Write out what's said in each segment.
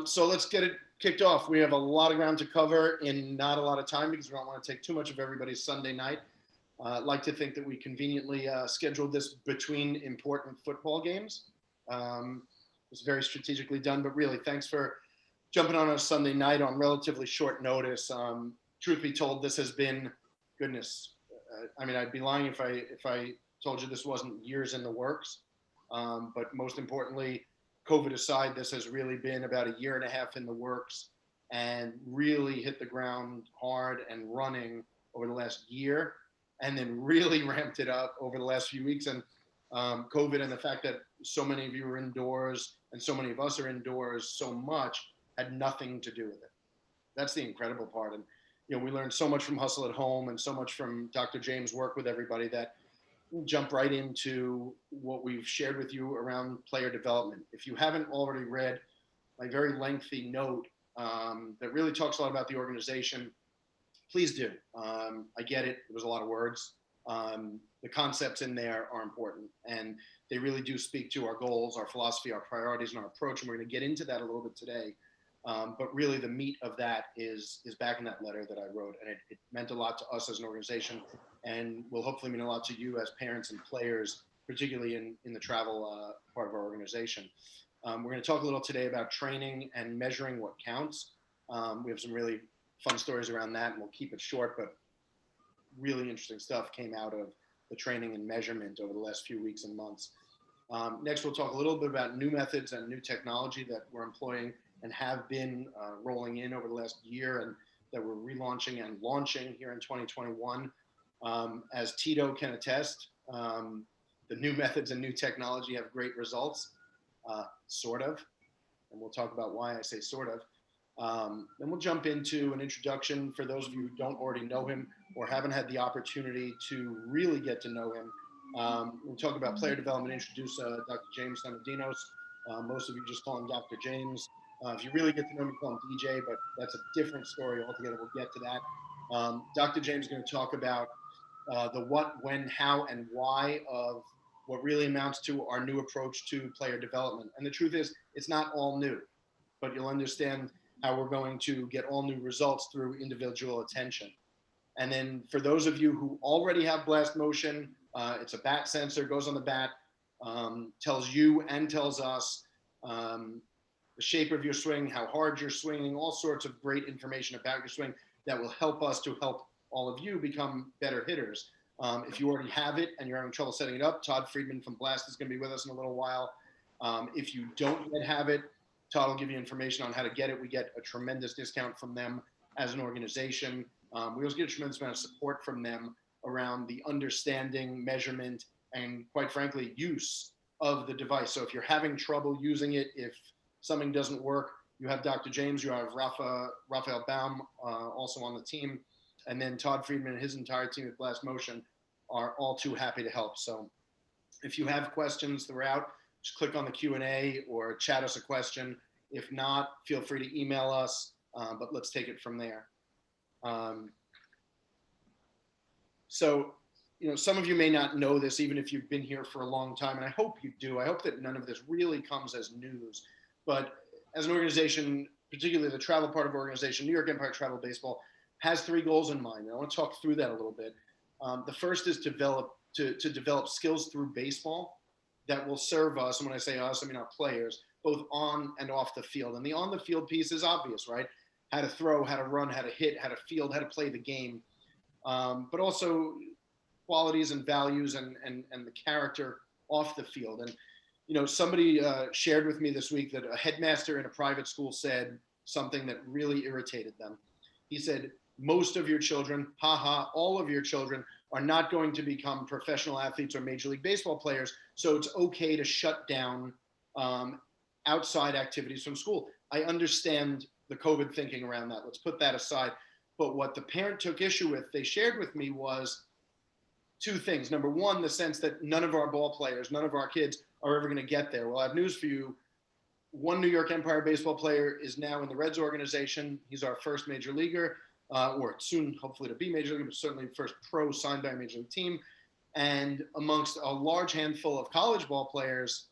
So let's get it kicked off. We have a lot of ground to cover in not a lot of time because we don't want to take too much of everybody's Sunday night. I'd like to think that we conveniently scheduled this between important football games. It's very strategically done, but really, thanks for jumping on a Sunday night on relatively short notice. Truth be told, this has been, goodness, I mean, I'd be lying if I told you this wasn't years in the works. But most importantly, COVID aside, this has really been about a year and a half in the works and really hit the ground hard and running over the last year, and then really ramped it up over the last few weeks. And COVID and the fact that so many of you are indoors and so many of us are indoors so much had nothing to do with it. That's the incredible part. And, we learned so much from Hustle at Home and so much from Dr. James' work with everybody that we'll jump right into what we've shared with you around player development. If you haven't already read my very lengthy note that really talks a lot about the organization, please do. I get it. It was a lot of words. The concepts in there are important, and they really do speak to our goals, our philosophy, our priorities, and our approach. And we're going to get into that a little bit today. But really, the meat of that is back in that letter that I wrote, and it meant a lot to us as an organization, and will hopefully mean a lot to you as parents and players, particularly in the travel part of our organization. We're going to talk a little today about training and measuring what counts. We have some really fun stories around that, and we'll keep it short, but really interesting stuff came out of the training and measurement over the last few weeks and months. Next, we'll talk a little bit about new methods and new technology that we're employing and have been rolling in over the last year, and that we're relaunching and launching here in 2021. As Tito can attest, the new methods and new technology have great results, sort of, and we'll talk about why I say sort of. Then we'll jump into an introduction for those of you who don't already know him or haven't had the opportunity to really get to know him. We'll talk about player development, introduce Dr. James Sinodinos. Most of you just call him Dr. James. If you really get to know him, call him DJ, but that's a different story altogether. We'll get to that. Dr. James is going to talk about the what, when, how, and why of what really amounts to our new approach to player development. And the truth is, it's not all new, but you'll understand how we're going to get all new results through individual attention. And then for those of you who already have blast motion, it's a bat sensor, goes on the bat, tells you and tells us the shape of your swing, how hard you're swinging, all sorts of great information about your swing that will help us to help all of you become better hitters. If you already have it and you're having trouble setting it up, Todd Friedman from Blast is going to be with us in a little while. If you don't yet have it, Todd will give you information on how to get it. We get a tremendous discount from them as an organization. We also get a tremendous amount of support from them around the understanding, measurement, and quite frankly, use of the device. So if you're having trouble using it, if something doesn't work, you have Dr. James, you have Raphael Baum also on the team, and then Todd Friedman and his entire team at Blast Motion are all too happy to help. So if you have questions throughout, just click on the Q&A or chat us a question. If not, feel free to email us, but let's take it from there. So, some of you may not know this, even if you've been here for a long time, and I hope you do. I hope that none of this really comes as news. But as an organization, particularly the travel part of our organization, New York Empire Travel Baseball, has 3 goals in mind. And I want to talk through that a little bit. The first is to develop skills through baseball that will serve us, and when I say us, I mean our players, both on and off the field. And the on the field piece is obvious, right? How to throw, how to run, how to hit, how to field, how to play the game. But also qualities and values and the character off the field. And, somebody shared with me this week that a headmaster in a private school said something that really irritated them. He said, most of your children, all of your children are not going to become professional athletes or Major League Baseball players. So it's okay to shut down outside activities from school. I understand the COVID thinking around that. Let's put that aside. But what the parent took issue with, they shared with me, was 2 things. Number one, the sense that none of our ball players, none of our kids are ever going to get there. Well, I have news for you. One New York Empire baseball player is now in the Reds organization. He's our first major leaguer, or soon hopefully to be major leaguer, but certainly first pro signed by a major league team. And amongst a large handful of college ball players,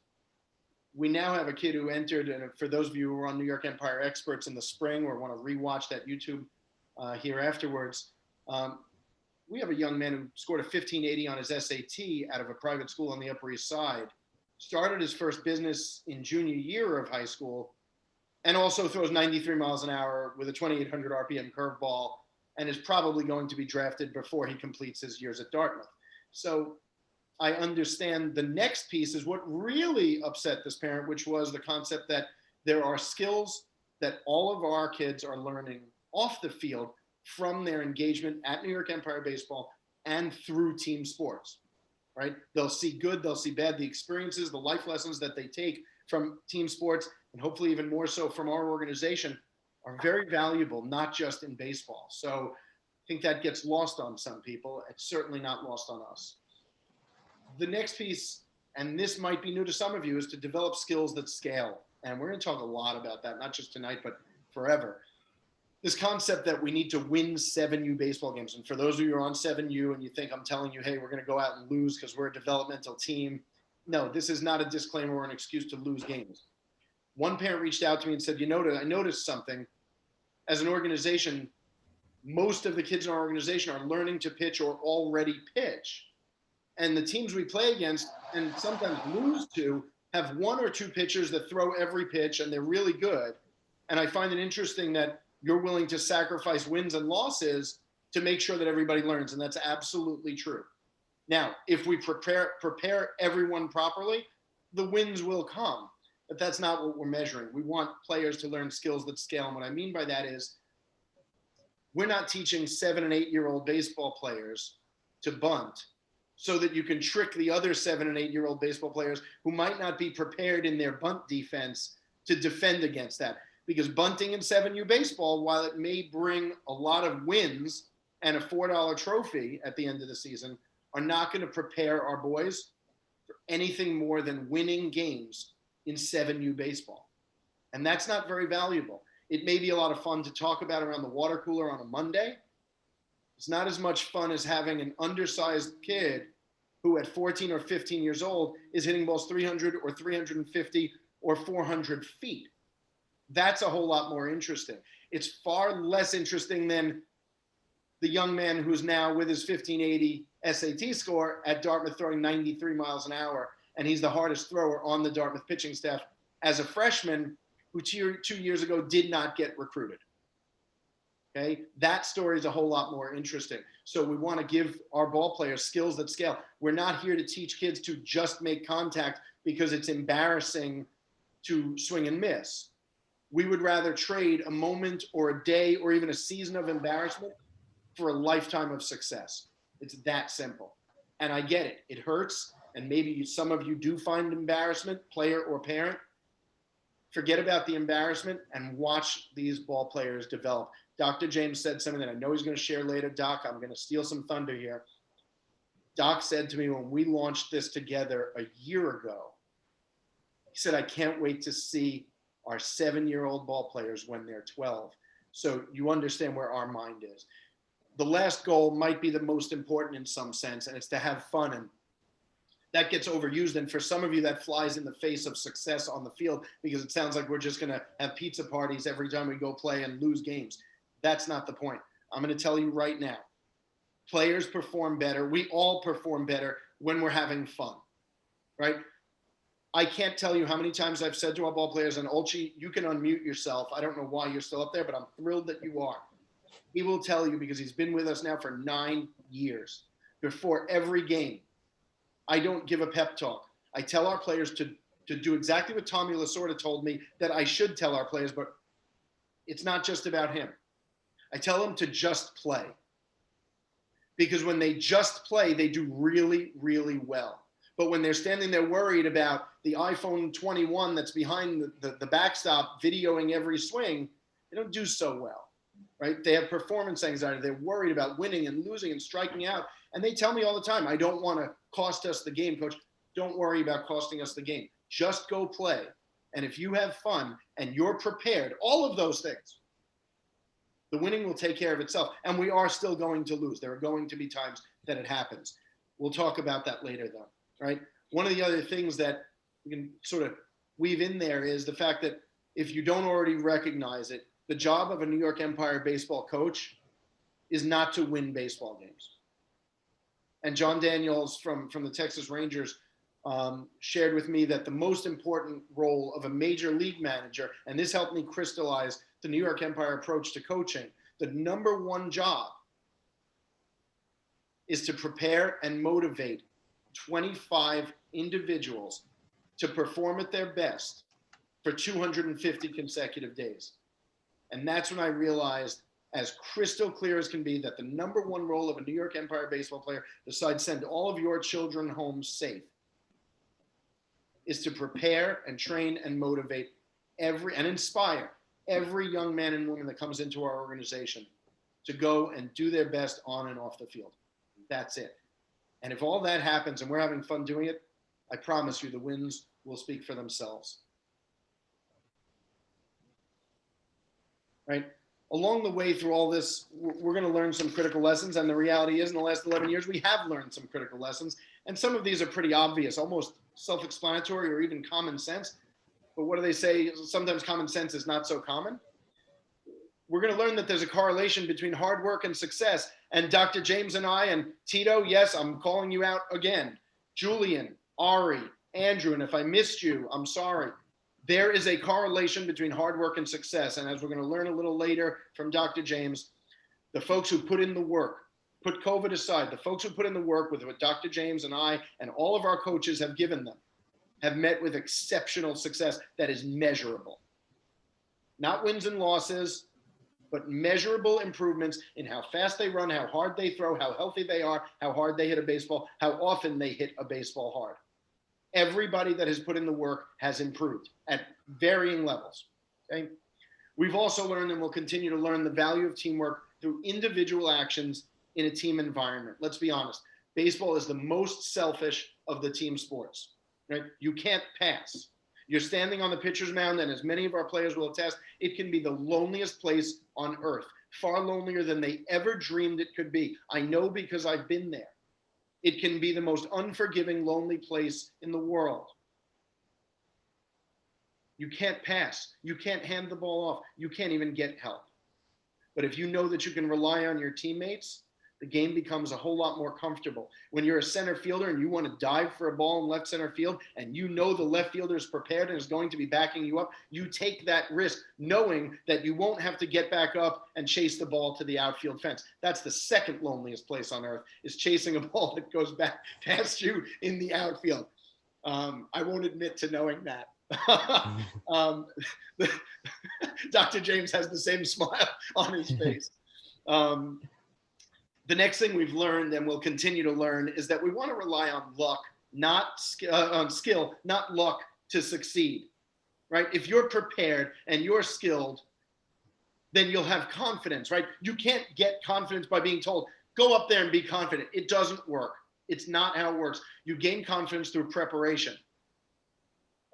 we now have a kid who entered, and for those of you who are on New York Empire Experts in the spring or want to rewatch that YouTube here afterwards, we have a young man who scored a 1580 on his SAT out of a private school on the Upper East Side, started his first business in junior year of high school, and also throws 93 miles an hour with a 2,800 RPM curveball, and is probably going to be drafted before he completes his years at Dartmouth. So I understand the next piece is what really upset this parent, which was the concept that there are skills that all of our kids are learning off the field from their engagement at New York Empire Baseball and through team sports, right? They'll see good, they'll see bad, the experiences, the life lessons that they take from team sports, and hopefully even more so from our organization, are very valuable, not just in baseball. So I think that gets lost on some people. It's certainly not lost on us. The next piece, and this might be new to some of you, is to develop skills that scale. And we're going to talk a lot about that, not just tonight, but forever. This concept that we need to win 7U baseball games. And for those of you who are on 7U and you think I'm telling you, hey, we're going to go out and lose because we're a developmental team. No, this is not a disclaimer or an excuse to lose games. One parent reached out to me and said, I noticed something. As an organization, most of the kids in our organization are learning to pitch or already pitch. And the teams we play against and sometimes lose to have one or two pitchers that throw every pitch and they're really good. And I find it interesting that you're willing to sacrifice wins and losses to make sure that everybody learns. And that's absolutely true. Now, if we prepare everyone properly, the wins will come. But that's not what we're measuring. We want players to learn skills that scale. And what I mean by that is we're not teaching 7 and 8-year-old baseball players to bunt so that you can trick the other 7 and 8-year-old baseball players who might not be prepared in their bunt defense to defend against that. Because bunting in 7U baseball, while it may bring a lot of wins and a $4 trophy at the end of the season, are not going to prepare our boys for anything more than winning games in 7U baseball. And that's not very valuable. It may be a lot of fun to talk about around the water cooler on a Monday. It's not as much fun as having an undersized kid who at 14 or 15 years old is hitting balls 300 or 350 or 400 feet. That's a whole lot more interesting. It's far less interesting than the young man who's now with his 1580 SAT score at Dartmouth throwing 93 miles an hour, and he's the hardest thrower on the Dartmouth pitching staff as a freshman who 2 years ago did not get recruited. Okay, that story is a whole lot more interesting. So we want to give our ball players skills that scale. We're not here to teach kids to just make contact because it's embarrassing to swing and miss. We would rather trade a moment or a day or even a season of embarrassment for a lifetime of success. It's that simple. And I get it. It hurts. And maybe some of you do find embarrassment, player or parent. Forget about the embarrassment and watch these ball players develop. Dr. James said something that I know he's going to share later. Doc, I'm going to steal some thunder here. Doc said to me when we launched this together a year ago, he said, I can't wait to see our 7-year-old ball players when they're 12. So you understand where our mind is. The last goal might be the most important in some sense, and it's to have fun. And that gets overused. And for some of you, that flies in the face of success on the field because it sounds like we're just going to have pizza parties every time we go play and lose games. That's not the point. I'm going to tell you right now, players perform better. We all perform better when we're having fun, right? I can't tell you how many times I've said to our ball players, and Olchi, you can unmute yourself. I don't know why you're still up there, but I'm thrilled that you are. He will tell you because he's been with us now for 9 years. Before every game, I don't give a pep talk. I tell our players to do exactly what Tommy Lasorda told me that I should tell our players, but it's not just about him. I tell them to just play. Because when they just play, they do really, really well. But when they're standing there worried about the iPhone 21 that's behind the backstop videoing every swing, they don't do so well, right? They have performance anxiety. They're worried about winning and losing and striking out. And they tell me all the time, I don't want to cost us the game, coach. Don't worry about costing us the game. Just go play. And if you have fun and you're prepared, all of those things, the winning will take care of itself. And we are still going to lose. There are going to be times that it happens. We'll talk about that later, though, right? One of the other things that we can sort of weave in there is the fact that if you don't already recognize it, the job of a New York Empire baseball coach is not to win baseball games. And John Daniels from the Texas Rangers shared with me that the most important role of a major league manager, and this helped me crystallize the New York Empire approach to coaching, the number one job is to prepare and motivate 25 individuals to perform at their best for 250 consecutive days. And that's when I realized, as crystal clear as can be, that the number one role of a New York Empire baseball player, besides send all of your children home safe, is to prepare and train and motivate and inspire every young man and woman that comes into our organization to go and do their best on and off the field. That's it. And if all that happens and we're having fun doing it, I promise you the wins will speak for themselves. Right? Along the way through all this, we're going to learn some critical lessons. And the reality is, in the last 11 years, we have learned some critical lessons. And some of these are pretty obvious, almost self-explanatory or even common sense. But what do they say? Sometimes common sense is not so common. We're going to learn that there's a correlation between hard work and success. And Dr. James and I, and Tito, yes, I'm calling you out again. Julian, Ari, Andrew, and if I missed you, I'm sorry. There is a correlation between hard work and success. And as we're going to learn a little later from Dr. James, the folks who put in the work, put COVID aside, the folks who put in the work with what Dr. James and I and all of our coaches have given them, have met with exceptional success that is measurable. Not wins and losses, but measurable improvements in how fast they run, how hard they throw, how healthy they are, how hard they hit a baseball, how often they hit a baseball hard. Everybody that has put in the work has improved at varying levels. Okay? We've also learned and will continue to learn the value of teamwork through individual actions in a team environment. Let's be honest. Baseball is the most selfish of the team sports. Right? You can't pass. You're standing on the pitcher's mound, and as many of our players will attest, it can be the loneliest place on earth, far lonelier than they ever dreamed it could be. I know because I've been there. It can be the most unforgiving, lonely place in the world. You can't pass. You can't hand the ball off. You can't even get help. But if you know that you can rely on your teammates, the game becomes a whole lot more comfortable. When you're a center fielder and you want to dive for a ball in left center field and you know the left fielder is prepared and is going to be backing you up, you take that risk knowing that you won't have to get back up and chase the ball to the outfield fence. That's the second loneliest place on earth, is chasing a ball that goes back past you in the outfield. I won't admit to knowing that. Dr. James has the same smile on his face. The next thing we've learned and will continue to learn is that we want to rely on luck, on skill, not luck to succeed, right? If you're prepared and you're skilled, then you'll have confidence, right? You can't get confidence by being told, go up there and be confident. It doesn't work. It's not how it works. You gain confidence through preparation,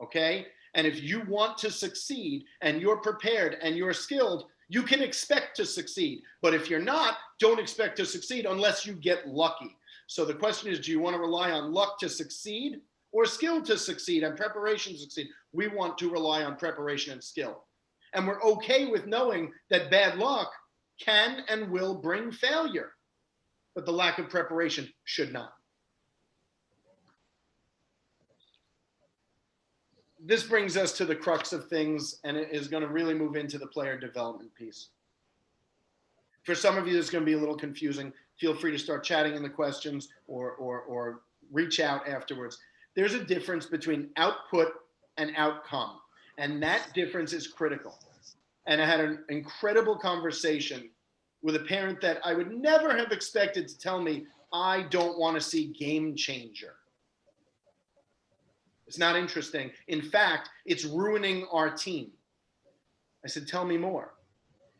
okay? And if you want to succeed and you're prepared and you're skilled, you can expect to succeed. But if you're not, don't expect to succeed unless you get lucky. So the question is, do you want to rely on luck to succeed or skill to succeed and preparation to succeed? We want to rely on preparation and skill. And we're okay with knowing that bad luck can and will bring failure, but the lack of preparation should not. This brings us to the crux of things, and it is going to really move into the player development piece. For some of you, it's going to be a little confusing. Feel free to start chatting in the questions or reach out afterwards. There's a difference between output and outcome, and that difference is critical. And I had an incredible conversation with a parent that I would never have expected to tell me, I don't want to see Game Changer. It's not interesting. In fact, it's ruining our team. I said, tell me more.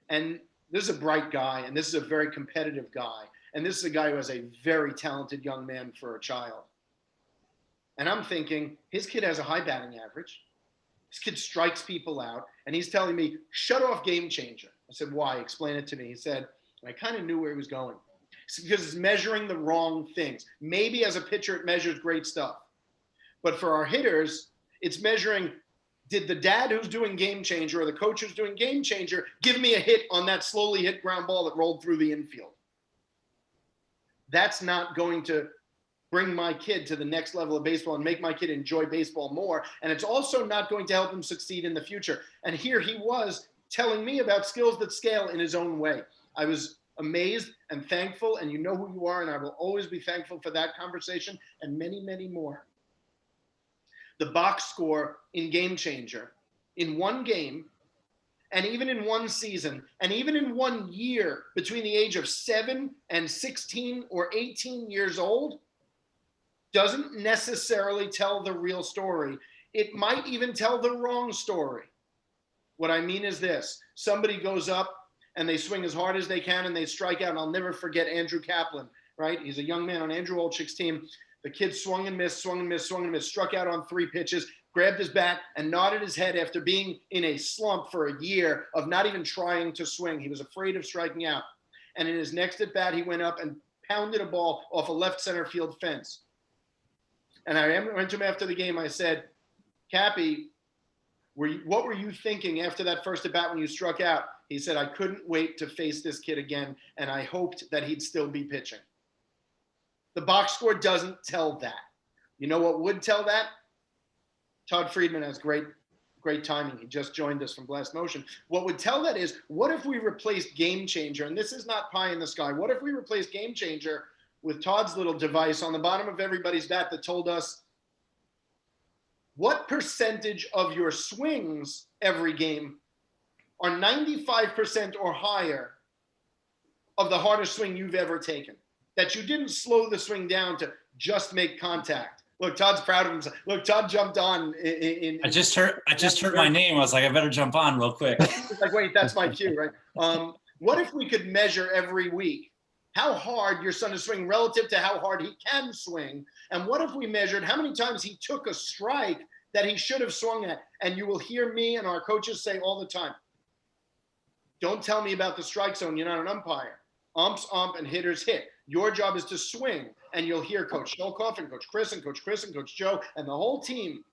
And this is a bright guy, and this is a very competitive guy. And this is a guy who has a very talented young man for a child. And I'm thinking, his kid has a high batting average. This kid strikes people out. And he's telling me, shut off Game Changer. I said, why? Explain it to me. He said, and I kind of knew where he was going. It's because it's measuring the wrong things. Maybe as a pitcher, it measures great stuff. But for our hitters, it's measuring Did the dad who's doing Game Changer or the coach who's doing Game Changer give me a hit on that slowly hit ground ball that rolled through the infield? That's not going to bring my kid to the next level of baseball and make my kid enjoy baseball more. And it's also not going to help him succeed in the future. And here he was telling me about skills that scale in his own way. I was amazed and thankful, and you know who you are, and I will always be thankful for that conversation and many, many more. The box score in Game Changer, in one game, and even in one season, and even in 1 year between the age of 7 and 16 or 18 years old, doesn't necessarily tell the real story. It might even tell the wrong story. What I mean is this: somebody goes up and they swing as hard as they can and they strike out. And I'll never forget Andrew Kaplan, right? He's a young man on Andrew Olchik's team. The kid swung and missed, swung and missed, swung and missed, struck out on 3 pitches, grabbed his bat and nodded his head after being in a slump for a year of not even trying to swing. He was afraid of striking out. And in his next at bat, he went up and pounded a ball off a left center field fence. And I went to him after the game. I said, Cappy, what were you thinking after that first at bat when you struck out? He said, I couldn't wait to face this kid again, and I hoped that he'd still be pitching. The box score doesn't tell that. You know what would tell that? Todd Friedman has great timing. He just joined us from Blast Motion. What would tell that is, what if we replaced Game Changer? And this is not pie in the sky. What if we replaced Game Changer with Todd's little device on the bottom of everybody's bat that told us what percentage of your swings every game are 95% or higher of the hardest swing you've ever taken? That you didn't slow the swing down to just make contact. Look, Todd's proud of himself. Look, Todd jumped on. I just heard my name. I was like, I better jump on real quick. It's like, wait, that's my cue, right? What if we could measure every week how hard your son is swinging relative to how hard he can swing? And what if we measured how many times he took a strike that he should have swung at? And you will hear me and our coaches say all the time, don't tell me about the strike zone. You're not an umpire. Umps ump and hitters hit. Your job is to swing. And you'll hear Coach Shelkoff and Coach Chris and Coach Joe and the whole team,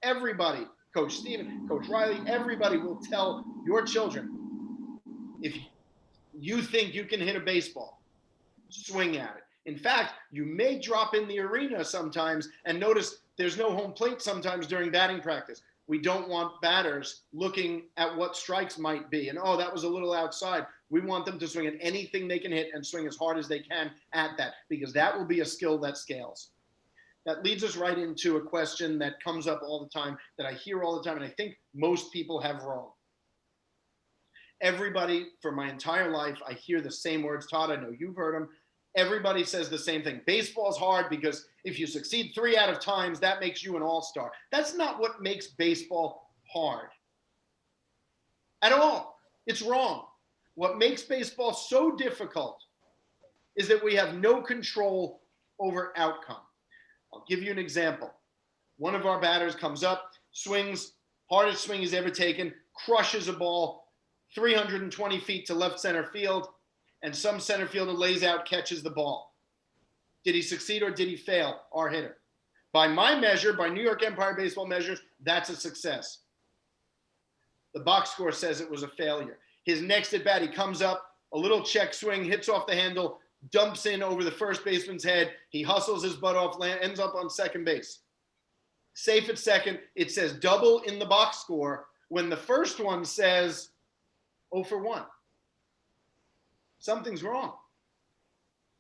everybody, Coach Steven, Coach Riley, everybody will tell your children, if you think you can hit a baseball, swing at it. In fact, you may drop in the arena sometimes and notice there's no home plate sometimes during batting practice. We don't want batters looking at what strikes might be. And, oh, that was a little outside. We want them to swing at anything they can hit and swing as hard as they can at that, because that will be a skill that scales. That leads us right into a question that comes up all the time, that I hear all the time, and I think most people have wrong. Everybody, for my entire life, I hear the same words. Todd, I know you've heard them. Everybody says the same thing. Baseball's hard because if you succeed 3 out of times, that makes you an all-star. That's not what makes baseball hard at all. It's wrong. What makes baseball so difficult is that we have no control over outcome. I'll give you an example. One of our batters comes up, swings, hardest swing he's ever taken, crushes a ball 320 feet to left center field, and some center fielder lays out, catches the ball. Did he succeed or did he fail? Our hitter. By my measure, by New York Empire baseball measures, that's a success. The box score says it was a failure. His next at bat, he comes up, a little check swing, hits off the handle, dumps in over the first baseman's head. He hustles his butt off, ends up on second base. Safe at second. It says double in the box score when the first one says 0 for 1. Something's wrong.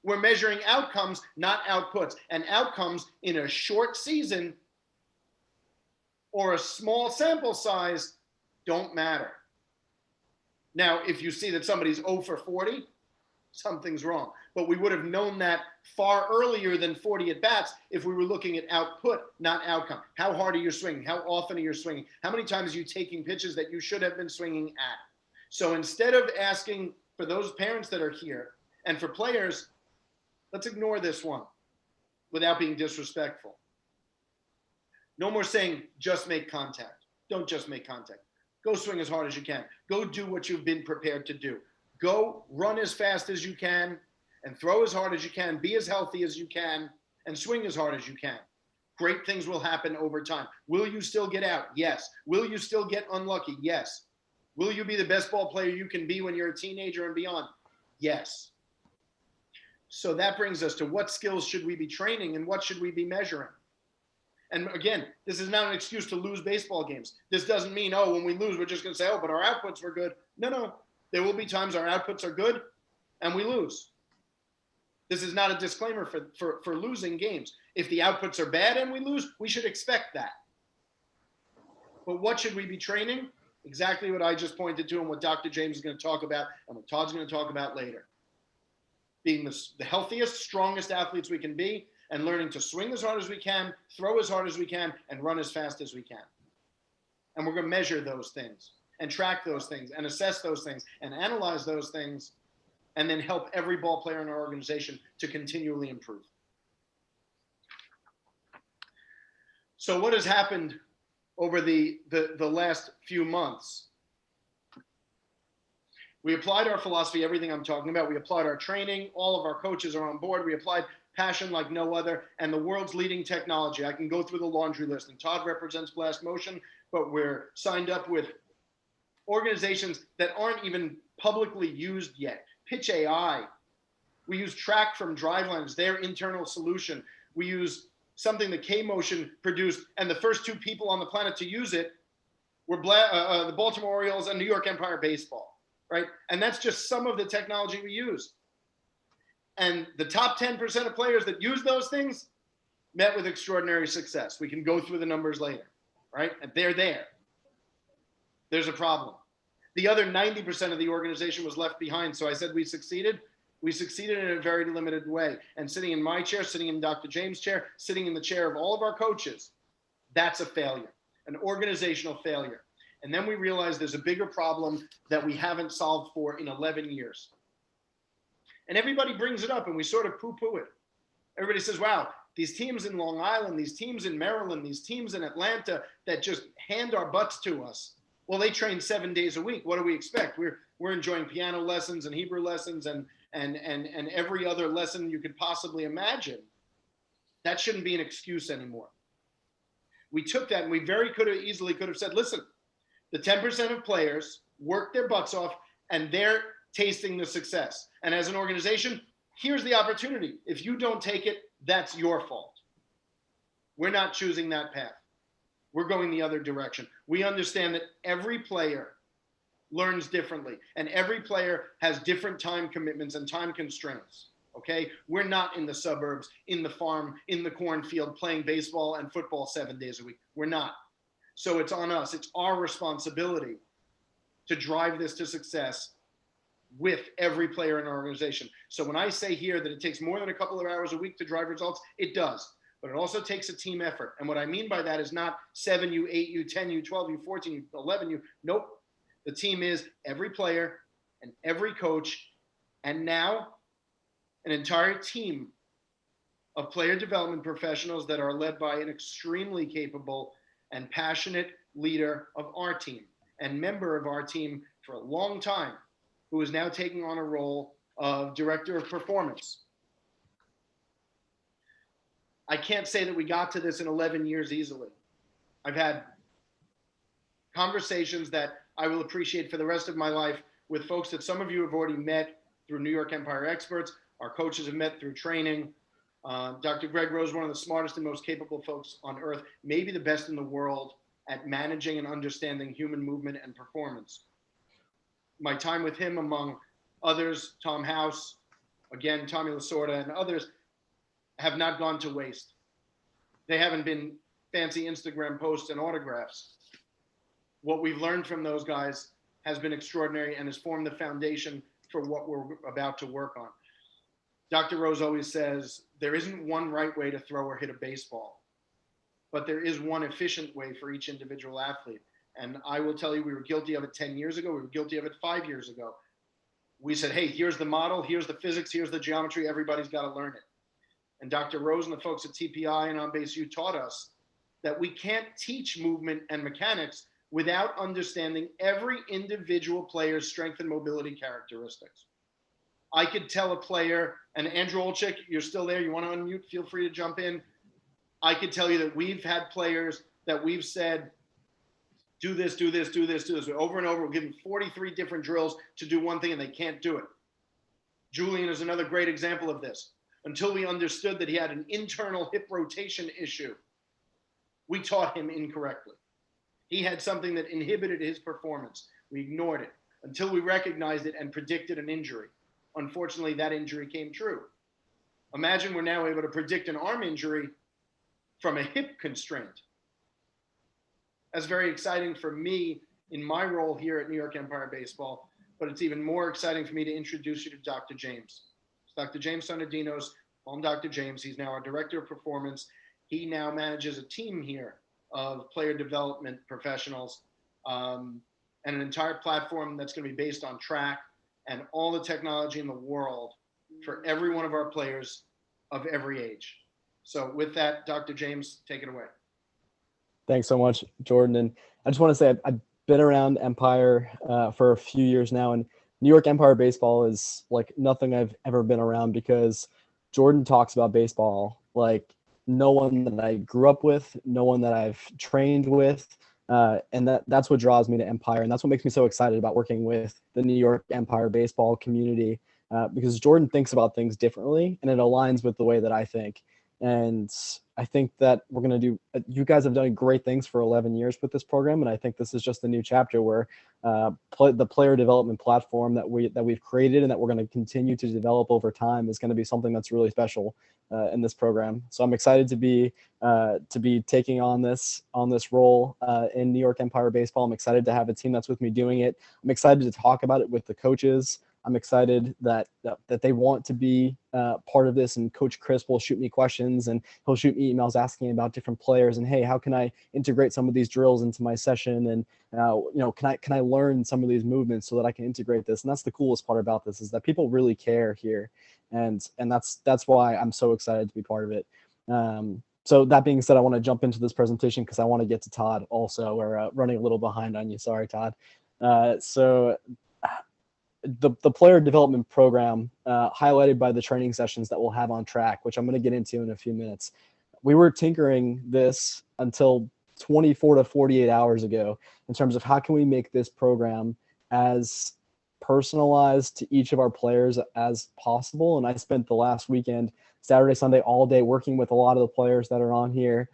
We're measuring outcomes, not outputs. And outcomes in a short season or a small sample size don't matter. Now, if you see that somebody's 0 for 40, something's wrong. But we would have known that far earlier than 40 at-bats if we were looking at output, not outcome. How hard are you swinging? How often are you swinging? How many times are you taking pitches that you should have been swinging at? So instead of asking for those parents that are here and for players, let's ignore this one without being disrespectful. No more saying, just make contact. Don't just make contact. Go swing as hard as you can. Go do what you've been prepared to do. Go run as fast as you can and throw as hard as you can. Be as healthy as you can and swing as hard as you can. Great things will happen over time. Will you still get out? Yes. Will you still get unlucky? Yes. Will you be the best ball player you can be when you're a teenager and beyond? Yes. So that brings us to what skills should we be training and what should we be measuring? And again, this is not an excuse to lose baseball games. This doesn't mean, oh, when we lose, we're just going to say, oh, but our outputs were good. No. There will be times our outputs are good and we lose. This is not a disclaimer for losing games. If the outputs are bad and we lose, we should expect that. But what should we be training? Exactly what I just pointed to and what Dr. James is going to talk about and what Todd's going to talk about later. Being the healthiest, strongest athletes we can be, and learning to swing as hard as we can, throw as hard as we can, and run as fast as we can. And we're going to measure those things and track those things and assess those things and analyze those things and then help every ball player in our organization to continually improve. So what has happened over the last few months? We applied our philosophy, everything I'm talking about. We applied our training. All of our coaches are on board. We applied passion like no other, and the world's leading technology. I can go through the laundry list, and Todd represents Blast Motion, but we're signed up with organizations that aren't even publicly used yet. Pitch AI. We use Track from Driveline, their internal solution. We use something that K-Motion produced, and the first two people on the planet to use it were the Baltimore Orioles and New York Empire Baseball, right? And that's just some of the technology we use. And the top 10% of players that use those things met with extraordinary success. We can go through the numbers later, right? And they're there. There's a problem. The other 90% of the organization was left behind. So I said we succeeded. We succeeded in a very limited way. And sitting in my chair, sitting in Dr. James' chair, sitting in the chair of all of our coaches, that's a failure, an organizational failure. And then we realized there's a bigger problem that we haven't solved for in 11 years. And everybody brings it up and we sort of poo-poo it. Everybody says, wow, these teams in Long Island, these teams in Maryland, these teams in Atlanta that just hand our butts to us. Well, they train 7 days a week. What do we expect? We're enjoying piano lessons and Hebrew lessons and every other lesson you could possibly imagine. That shouldn't be an excuse anymore. We took that and we very easily could have said, listen, the 10% of players work their butts off and they're tasting the success. And as an organization, here's the opportunity. If you don't take it, that's your fault. We're not choosing that path. We're going the other direction. We understand that every player learns differently and every player has different time commitments and time constraints. Okay? We're not in the suburbs, in the farm, in the cornfield playing baseball and football 7 days a week. We're not. So it's on us. It's our responsibility to drive this to success with every player in our organization. So when I say here that it takes more than a couple of hours a week to drive results, it does. But it also takes a team effort. And what I mean by that is not 7U, 8U, 10U, 12U, 14U, 11U. Nope. The team is every player and every coach, and now an entire team of player development professionals that are led by an extremely capable and passionate leader of our team and member of our team for a long time, who is now taking on a role of director of performance. I can't say that we got to this in 11 years easily. I've had conversations that I will appreciate for the rest of my life with folks that some of you have already met through New York Empire Experts. Our coaches have met through training. Dr. Greg Rose, one of the smartest and most capable folks on earth, maybe the best in the world at managing and understanding human movement and performance. My time with him, among others, Tom House, again, Tommy Lasorda, and others, have not gone to waste. They haven't been fancy Instagram posts and autographs. What we've learned from those guys has been extraordinary and has formed the foundation for what we're about to work on. Dr. Rose always says, there isn't one right way to throw or hit a baseball, but there is one efficient way for each individual athlete. And I will tell you, we were guilty of it 10 years ago. We were guilty of it 5 years ago. We said, hey, here's the model, here's the physics, here's the geometry. Everybody's got to learn it. And Dr. Rose and the folks at TPI and On Base U taught us that we can't teach movement and mechanics without understanding every individual player's strength and mobility characteristics. I could tell a player, and Andrew Olczyk, you're still there, you want to unmute, feel free to jump in. I could tell you that we've had players that we've said, do this, do this, do this, do this. Over and over, we'll give them 43 different drills to do one thing and they can't do it. Julian is another great example of this. Until we understood that he had an internal hip rotation issue, we taught him incorrectly. He had something that inhibited his performance. We ignored it until we recognized it and predicted an injury. Unfortunately, that injury came true. Imagine we're now able to predict an arm injury from a hip constraint. That's very exciting for me in my role here at New York Empire Baseball, but it's even more exciting for me to introduce you to Dr. James. It's Dr. James Sinodinos. Call him Dr. James. He's now our Director of Performance. He now manages a team here of player development professionals and an entire platform that's going to be based on track and all the technology in the world for every one of our players of every age. So with that, Dr. James, take it away. Thanks so much, Jordan. And I just want to say I've been around Empire for a few years now, and New York Empire Baseball is like nothing I've ever been around, because Jordan talks about baseball like no one that I grew up with, no one that I've trained with, and that's what draws me to Empire, and that's what makes me so excited about working with the New York Empire Baseball community, because Jordan thinks about things differently, and it aligns with the way that I think. And I think that we're going to do, you guys have done great things for 11 years with this program. And I think this is just a new chapter where the player development platform that we've created and that we're going to continue to develop over time is going to be something that's really special in this program. So I'm excited to be taking on this role in New York Empire Baseball. I'm excited to have a team that's with me doing it. I'm excited to talk about it with the coaches. I'm excited that they want to be part of this, and Coach Chris will shoot me questions and he'll shoot me emails asking about different players and, hey, how can I integrate some of these drills into my session? And can I learn some of these movements so that I can integrate this? And that's the coolest part about this, is that people really care here, and that's why I'm so excited to be part of it. So that being said, I want to jump into this presentation because I want to get to Todd also. We're running a little behind on you. Sorry, Todd. So the player development program, highlighted by the training sessions that we'll have on track, which I'm going to get into in a few minutes. We were tinkering this until 24 to 48 hours ago in terms of how can we make this program as personalized to each of our players as possible. And I spent the last weekend, Saturday, Sunday, all day working with a lot of the players that are on here,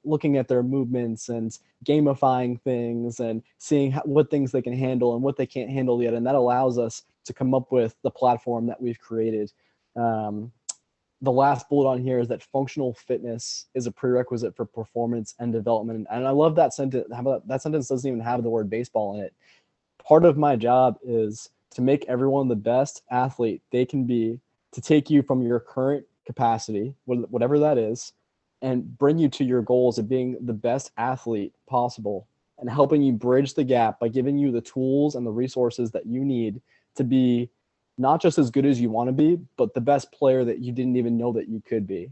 looking at their movements and gamifying things and seeing what things they can handle and what they can't handle yet. And that allows us to come up with the platform that we've created. The last bullet on here is that functional fitness is a prerequisite for performance and development. And I love that sentence. That sentence doesn't even have the word baseball in it. Part of my job is to make everyone the best athlete they can be, to take you from your current capacity, whatever that is, and bring you to your goals of being the best athlete possible, and helping you bridge the gap by giving you the tools and the resources that you need to be not just as good as you want to be, but the best player that you didn't even know that you could be.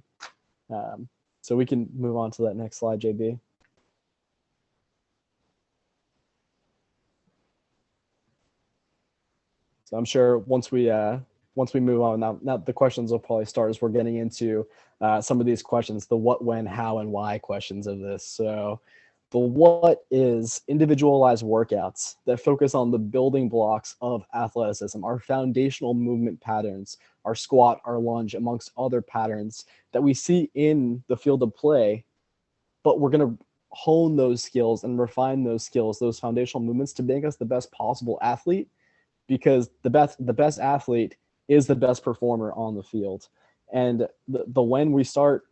So we can move on to that next slide, JB. So I'm sure once we move on, now the questions will probably start as we're getting into some of these questions, the what, when, how, and why questions of this. So the what is individualized workouts that focus on the building blocks of athleticism, our foundational movement patterns, our squat, our lunge, amongst other patterns that we see in the field of play, but we're going to hone those skills and refine those skills, those foundational movements, to make us the best possible athlete, because the best athlete is the best performer on the field. And the when we start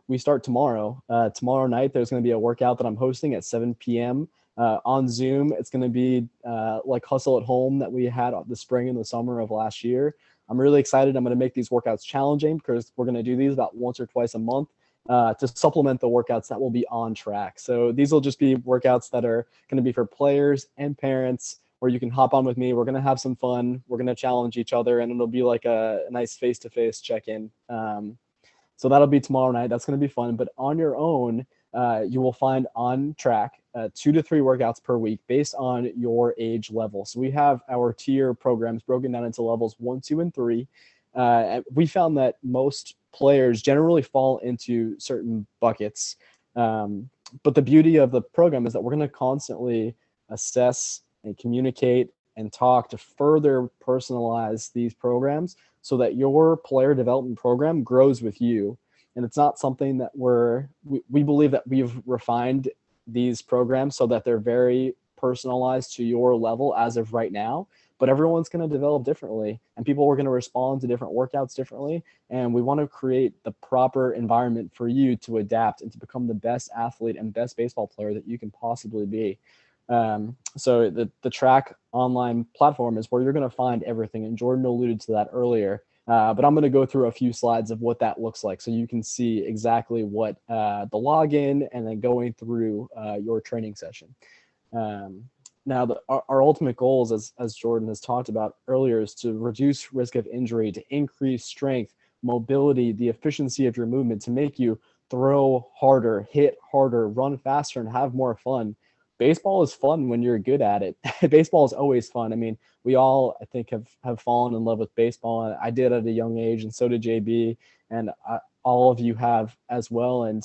tomorrow. Tomorrow night, there's going to be a workout that I'm hosting at 7 p.m. On Zoom. It's going to be like Hustle at Home that we had the spring and the summer of last year. I'm really excited. I'm going to make these workouts challenging because we're going to do these about once or twice a month to supplement the workouts that will be on track. So these will just be workouts that are going to be for players and parents, where you can hop on with me. We're going to have some fun. We're going to challenge each other, and it'll be like a nice face-to-face check-in. So that'll be tomorrow night. That's going to be fun. But on your own, you will find on track 2 to 3 workouts per week based on your age level. So we have our tier programs broken down into levels 1, 2, and 3. We found that most players generally fall into certain buckets. But the beauty of the program is that we're going to constantly assess and communicate and talk to further personalize these programs so that your player development program grows with you. And it's not something that we believe that we've refined these programs so that they're very personalized to your level as of right now, but everyone's going to develop differently and people are going to respond to different workouts differently. And we want to create the proper environment for you to adapt and to become the best athlete and best baseball player that you can possibly be. So the track online platform is where you're going to find everything. And Jordan alluded to that earlier. But I'm going to go through a few slides of what that looks like so you can see exactly what the login and then going through your training session. Now, our ultimate goals, as Jordan has talked about earlier, is to reduce risk of injury, to increase strength, mobility, the efficiency of your movement, to make you throw harder, hit harder, run faster, and have more fun. Baseball is fun when you're good at it. Baseball is always fun. I mean, we all, I think, have fallen in love with baseball. I did at a young age, and so did JB, and all of you have as well. And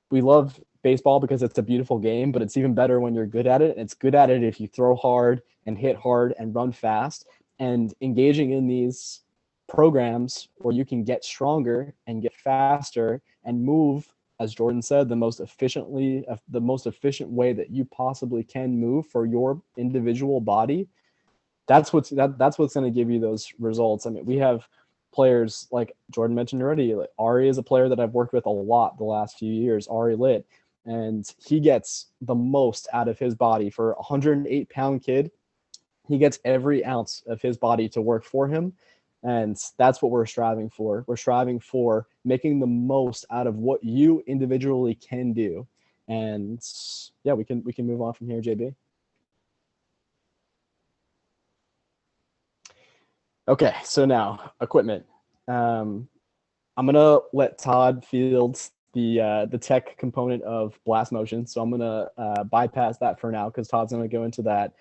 we love baseball because it's a beautiful game, but it's even better when you're good at it. And it's good at it if you throw hard and hit hard and run fast. And engaging in these programs where you can get stronger and get faster and move, as Jordan said, the most efficient way that you possibly can move for your individual body. That's what's going to give you those results. I mean, we have players like Jordan mentioned already. Like Ari is a player that I've worked with a lot the last few years, Ari Litt, and he gets the most out of his body. For a 108-pound kid, he gets every ounce of his body to work for him. And that's what we're striving for. We're striving for making the most out of what you individually can do. And yeah, we can move on from here, JB. Okay, so now equipment. I'm gonna let Todd field the tech component of blast motion, so I'm gonna bypass that for now because Todd's gonna go into that.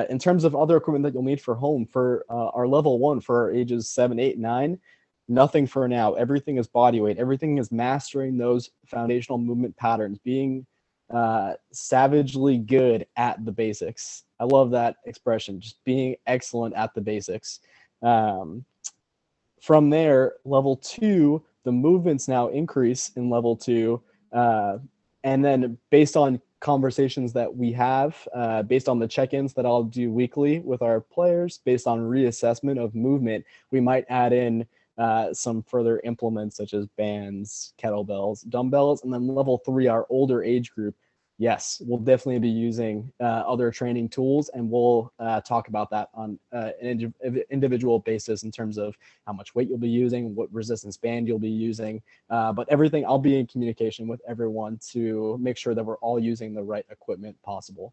In terms of other equipment that you'll need for home for our level 1 for our ages 7, 8, 9, nothing for now. Everything is body weight. Everything is mastering those foundational movement patterns, being savagely good at the basics. I love that expression, just being excellent at the basics. From there, level 2, the movements now increase in level 2. And then based on conversations that we have, based on the check-ins that I'll do weekly with our players, based on reassessment of movement, we might add in some further implements such as bands, kettlebells, dumbbells. And then level 3, our older age group, yes, we'll definitely be using other training tools, and we'll talk about that on an individual basis in terms of how much weight you'll be using, what resistance band you'll be using. But everything, I'll be in communication with everyone to make sure that we're all using the right equipment possible.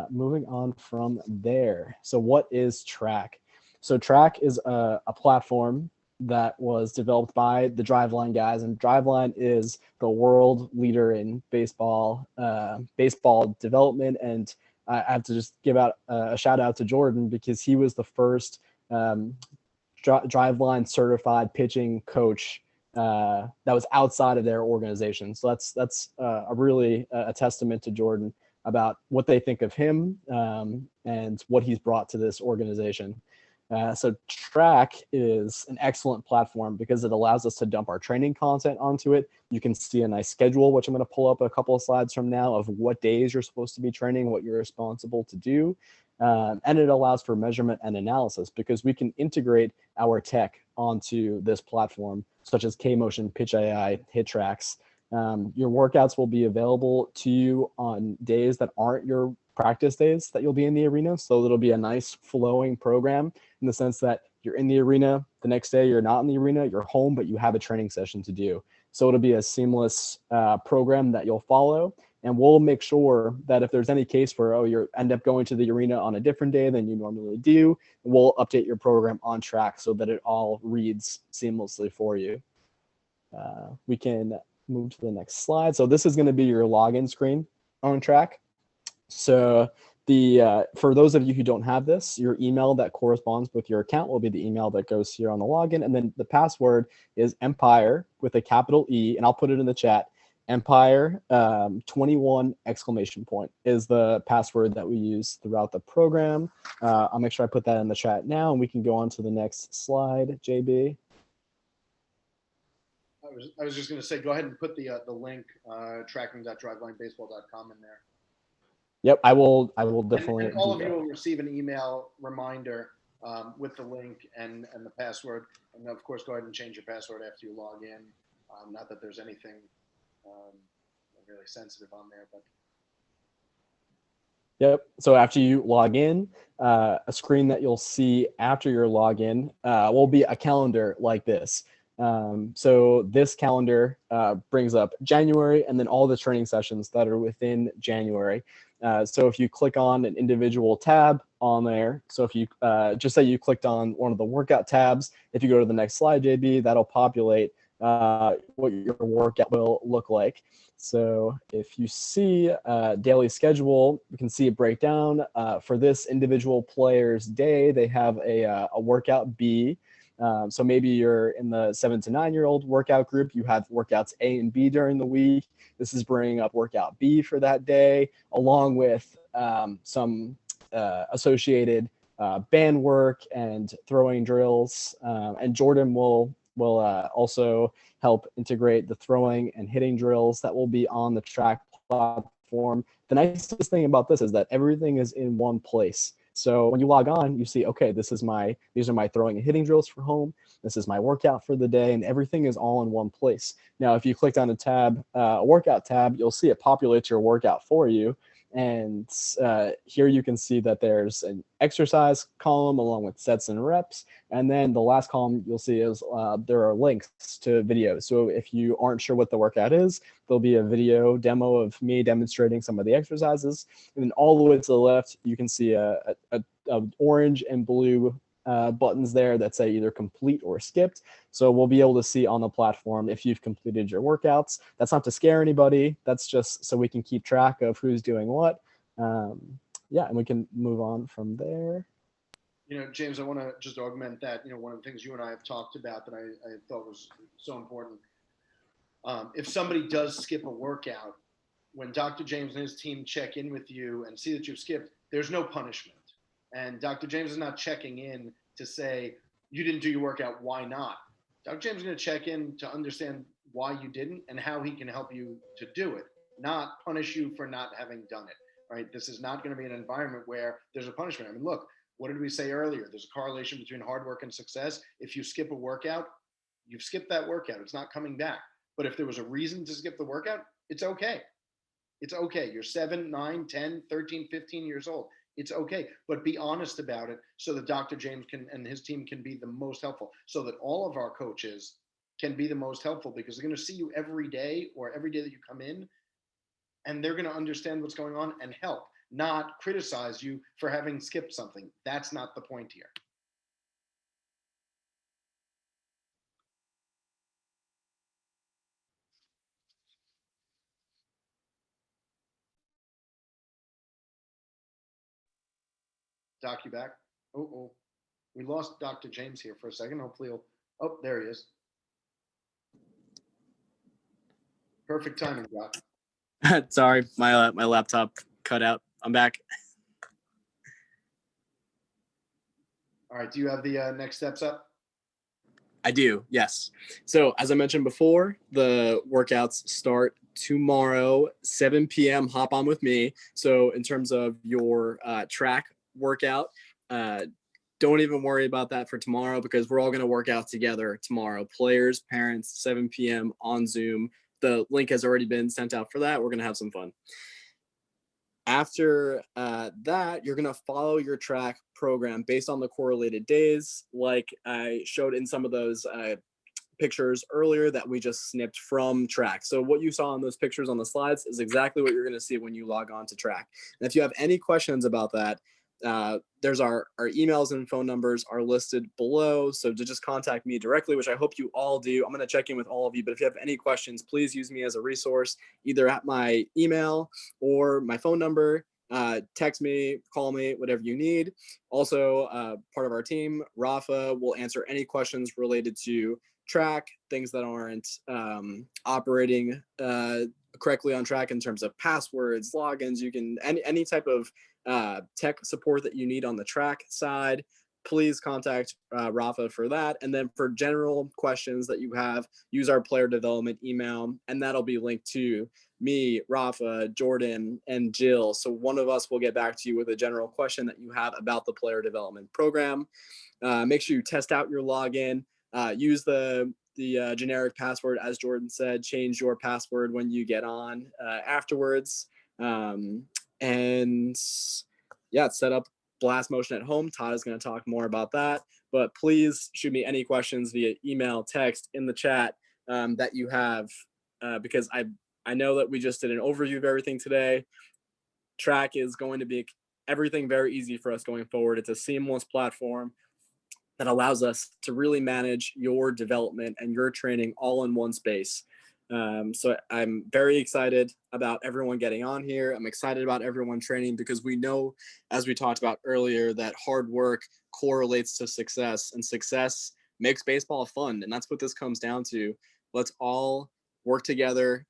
Moving on from there. So what is Track? So Track is a platform that was developed by the Driveline guys, and Driveline is the world leader in baseball development. And I have to just give out a shout out to Jordan because he was the first Driveline certified pitching coach that was outside of their organization. So that's a really a testament to Jordan about what they think of him and what he's brought to this organization. So Track is an excellent platform because it allows us to dump our training content onto it. You can see a nice schedule, which I'm going to pull up a couple of slides from now, of what days you're supposed to be training, what you're responsible to do. And it allows for measurement and analysis because we can integrate our tech onto this platform, such as K-Motion, Pitch AI, HitTrax. Your workouts will be available to you on days that aren't your practice days that you'll be in the arena. So it'll be a nice flowing program in the sense that you're in the arena, the next day you're not in the arena, you're home, but you have a training session to do. So it'll be a seamless program that you'll follow. And we'll make sure that if there's any case where, you end up going to the arena on a different day than you normally do, we'll update your program on Track so that it all reads seamlessly for you. We can move to the next slide. So this is going to be your login screen on Track. So for those of you who don't have this, your email that corresponds with your account will be the email that goes here on the login. And then the password is Empire with a capital E, and I'll put it in the chat. Empire 21 exclamation point is the password that we use throughout the program. I'll make sure I put that in the chat now, and we can go on to the next slide, JB. I was just going to say, go ahead and put the link, tracking.drivelinebaseball.com in there. Yep, I will definitely. And all of you will receive an email reminder with the link and the password. And of course, go ahead and change your password after you log in. Not that there's anything really sensitive on there, but. Yep. So after you log in, a screen that you'll see after your login will be a calendar like this. So this calendar brings up January and then all the training sessions that are within January. So if you click on an individual tab on there, so if you just say you clicked on one of the workout tabs, if you go to the next slide, JB, that'll populate what your workout will look like. So if you see daily schedule, you can see a breakdown for this individual player's day. They have a workout B. So maybe you're in the 7 to 9-year-old workout group. You have workouts A and B during the week. This is bringing up workout B for that day, along with some associated band work and throwing drills. And Jordan will also help integrate the throwing and hitting drills that will be on the track platform. The nicest thing about this is that everything is in one place. So when you log on, you see, okay, these are my throwing and hitting drills for home. This is my workout for the day, and everything is all in one place. Now, if you clicked on a tab, a workout tab, you'll see it populates your workout for you. And here you can see that there's an exercise column along with sets and reps. And then the last column you'll see is there are links to videos. So if you aren't sure what the workout is, there'll be a video demo of me demonstrating some of the exercises. And then all the way to the left, you can see a orange and blue buttons there that say either complete or skipped. So we'll be able to see on the platform if you've completed your workouts. That's not to scare anybody. That's just so we can keep track of who's doing what. Yeah, and we can move on from there. James, I want to just augment that. One of the things you and I have talked about that I thought was so important. If somebody does skip a workout, when Dr. James and his team check in with you and see that you've skipped, there's no punishment. And Dr. James is not checking in to say, you didn't do your workout, why not? Dr. James is going to check in to understand why you didn't and how he can help you to do it, not punish you for not having done it, right? This is not going to be an environment where there's a punishment. I mean, look, what did we say earlier? There's a correlation between hard work and success. If you skip a workout, you've skipped that workout. It's not coming back. But if there was a reason to skip the workout, it's okay. It's okay. You're 7, 9, 10, 13, 15 years old. It's okay, but be honest about it so that Dr. James and his team can be the most helpful, so that all of our coaches can be the most helpful, because they're going to see you every day or every day that you come in, and they're going to understand what's going on and help, not criticize you for having skipped something. That's not the point here. Doc, you back? Oh, we lost Dr. James here for a second. Hopefully oh, there he is. Perfect timing, Doc. Sorry, my laptop cut out. I'm back. All right, do you have the next steps up? I do, yes. So as I mentioned before, the workouts start tomorrow, 7 p.m. Hop on with me. So in terms of your track workout, don't even worry about that for tomorrow, because we're all going to work out together tomorrow. Players, parents, 7 p.m. on Zoom. The link has already been sent out for that. We're going to have some fun. After that, you're going to follow your track program based on the correlated days, like I showed in some of those pictures earlier that we just snipped from track. So what you saw in those pictures on the slides is exactly what you're going to see when you log on to track. And if you have any questions about that, there's our emails and phone numbers are listed below. So to just contact me directly, which I hope you all do. I'm going to check in with all of you, but if you have any questions, please use me as a resource, either at my email or my phone number. text me, call me, whatever you need. Also, part of our team, Rafa, will answer any questions related to track, things that aren't operating correctly on track in terms of passwords, logins. You can any type of tech support that you need on the track side, please contact Rafa for that. And then for general questions that you have, use our player development email, and that'll be linked to me, Rafa, Jordan, and Jill. So one of us will get back to you with a general question that you have about the player development program. Make sure you test out your login. Use the generic password, as Jordan said. Change your password when you get on afterwards. And yeah, set up Blast Motion at home. Todd is going to talk more about that. But please shoot me any questions via email, text, in the chat that you have, because I know that we just did an overview of everything today. Track is going to be everything very easy for us going forward. It's a seamless platform that allows us to really manage your development and your training all in one space. So I'm very excited about everyone getting on here. I'm excited about everyone training, because we know, as we talked about earlier, that hard work correlates to success, and success makes baseball fun. And that's what this comes down to. Let's all work together.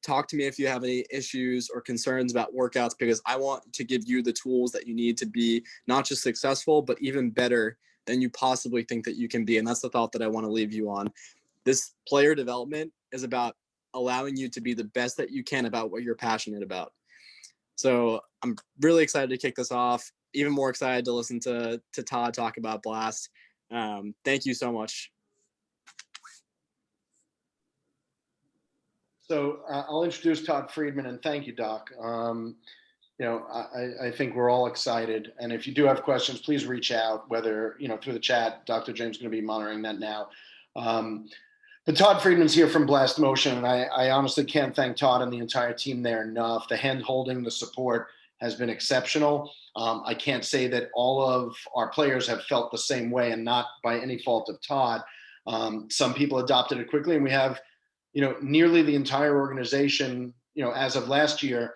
Talk to me if you have any issues or concerns about workouts, because I want to give you the tools that you need to be not just successful, but even better than you possibly think that you can be. And that's the thought that I want to leave you on. This player development is about allowing you to be the best that you can about what you're passionate about. So I'm really excited to kick this off. Even more excited to listen to Todd talk about Blast. Thank you so much. So I'll introduce Todd Friedman, and thank you, Doc. I think we're all excited. And if you do have questions, please reach out, whether, through the chat. Dr. James is going to be monitoring that now. But Todd Friedman's here from Blast Motion, and I honestly can't thank Todd and the entire team there enough. The hand-holding, the support has been exceptional. I can't say that all of our players have felt the same way, and not by any fault of Todd. Some people adopted it quickly, and we have, nearly the entire organization, as of last year,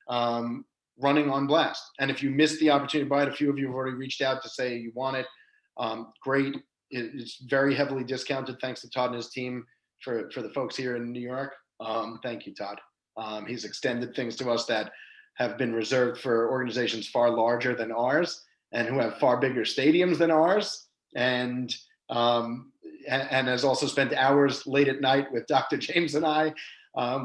running on Blast. And if you missed the opportunity to buy it, a few of you have already reached out to say you want it. Great. It's very heavily discounted, thanks to Todd and his team, for the folks here in New York. Thank you, Todd. He's extended things to us that have been reserved for organizations far larger than ours, and who have far bigger stadiums than ours, and has also spent hours late at night with Dr. James and I,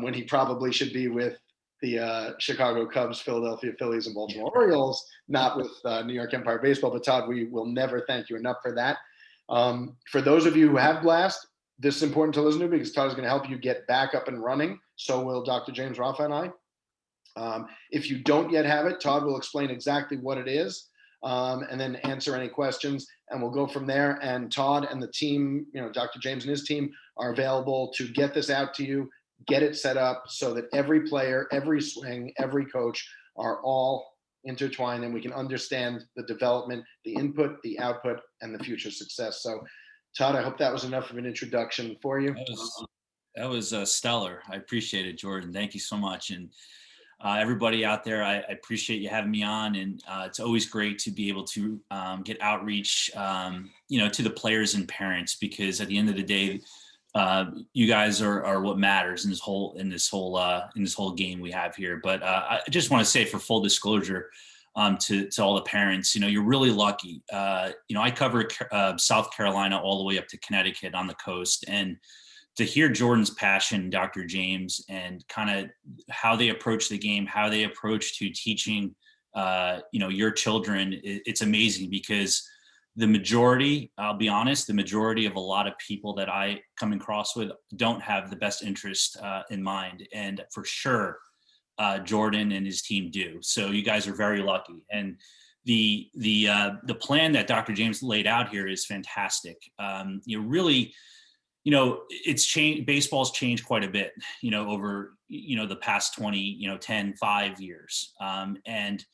when he probably should be with the Chicago Cubs, Philadelphia Phillies, and Baltimore Orioles, not with New York Empire Baseball. But Todd, we will never thank you enough for that. For those of you who have Blast, this is important to listen to, because Todd is going to help you get back up and running. So will Dr. James, Rafa, and I. If you don't yet have it, Todd will explain exactly what it is, and then answer any questions, and we'll go from there. And Todd and the team, Dr. James and his team, are available to get this out to you, get it set up so that every player, every swing, every coach are all intertwined, and we can understand the development, the input, the output, and the future success. So, Todd, I hope that was enough of an introduction for you. That was stellar. I appreciate it, Jordan. Thank you so much. And everybody out there, I appreciate you having me on. And it's always great to be able to get outreach, to the players and parents, because at the end of the day, you guys are what matters in this whole game we have here. But I just want to say, for full disclosure, to all the parents, you're really lucky. I cover South Carolina all the way up to Connecticut on the coast, and to hear Jordan's passion, Dr. James, and kind of how they approach the game, how they approach to teaching, your children, it's amazing, because the majority, I'll be honest, the majority of a lot of people that I come across with don't have the best interest in mind. And for sure, Jordan and his team do. So you guys are very lucky. And the plan that Dr. James laid out here is fantastic. Really, it's changed. Baseball's changed quite a bit, over, the past 10, 5 years. And,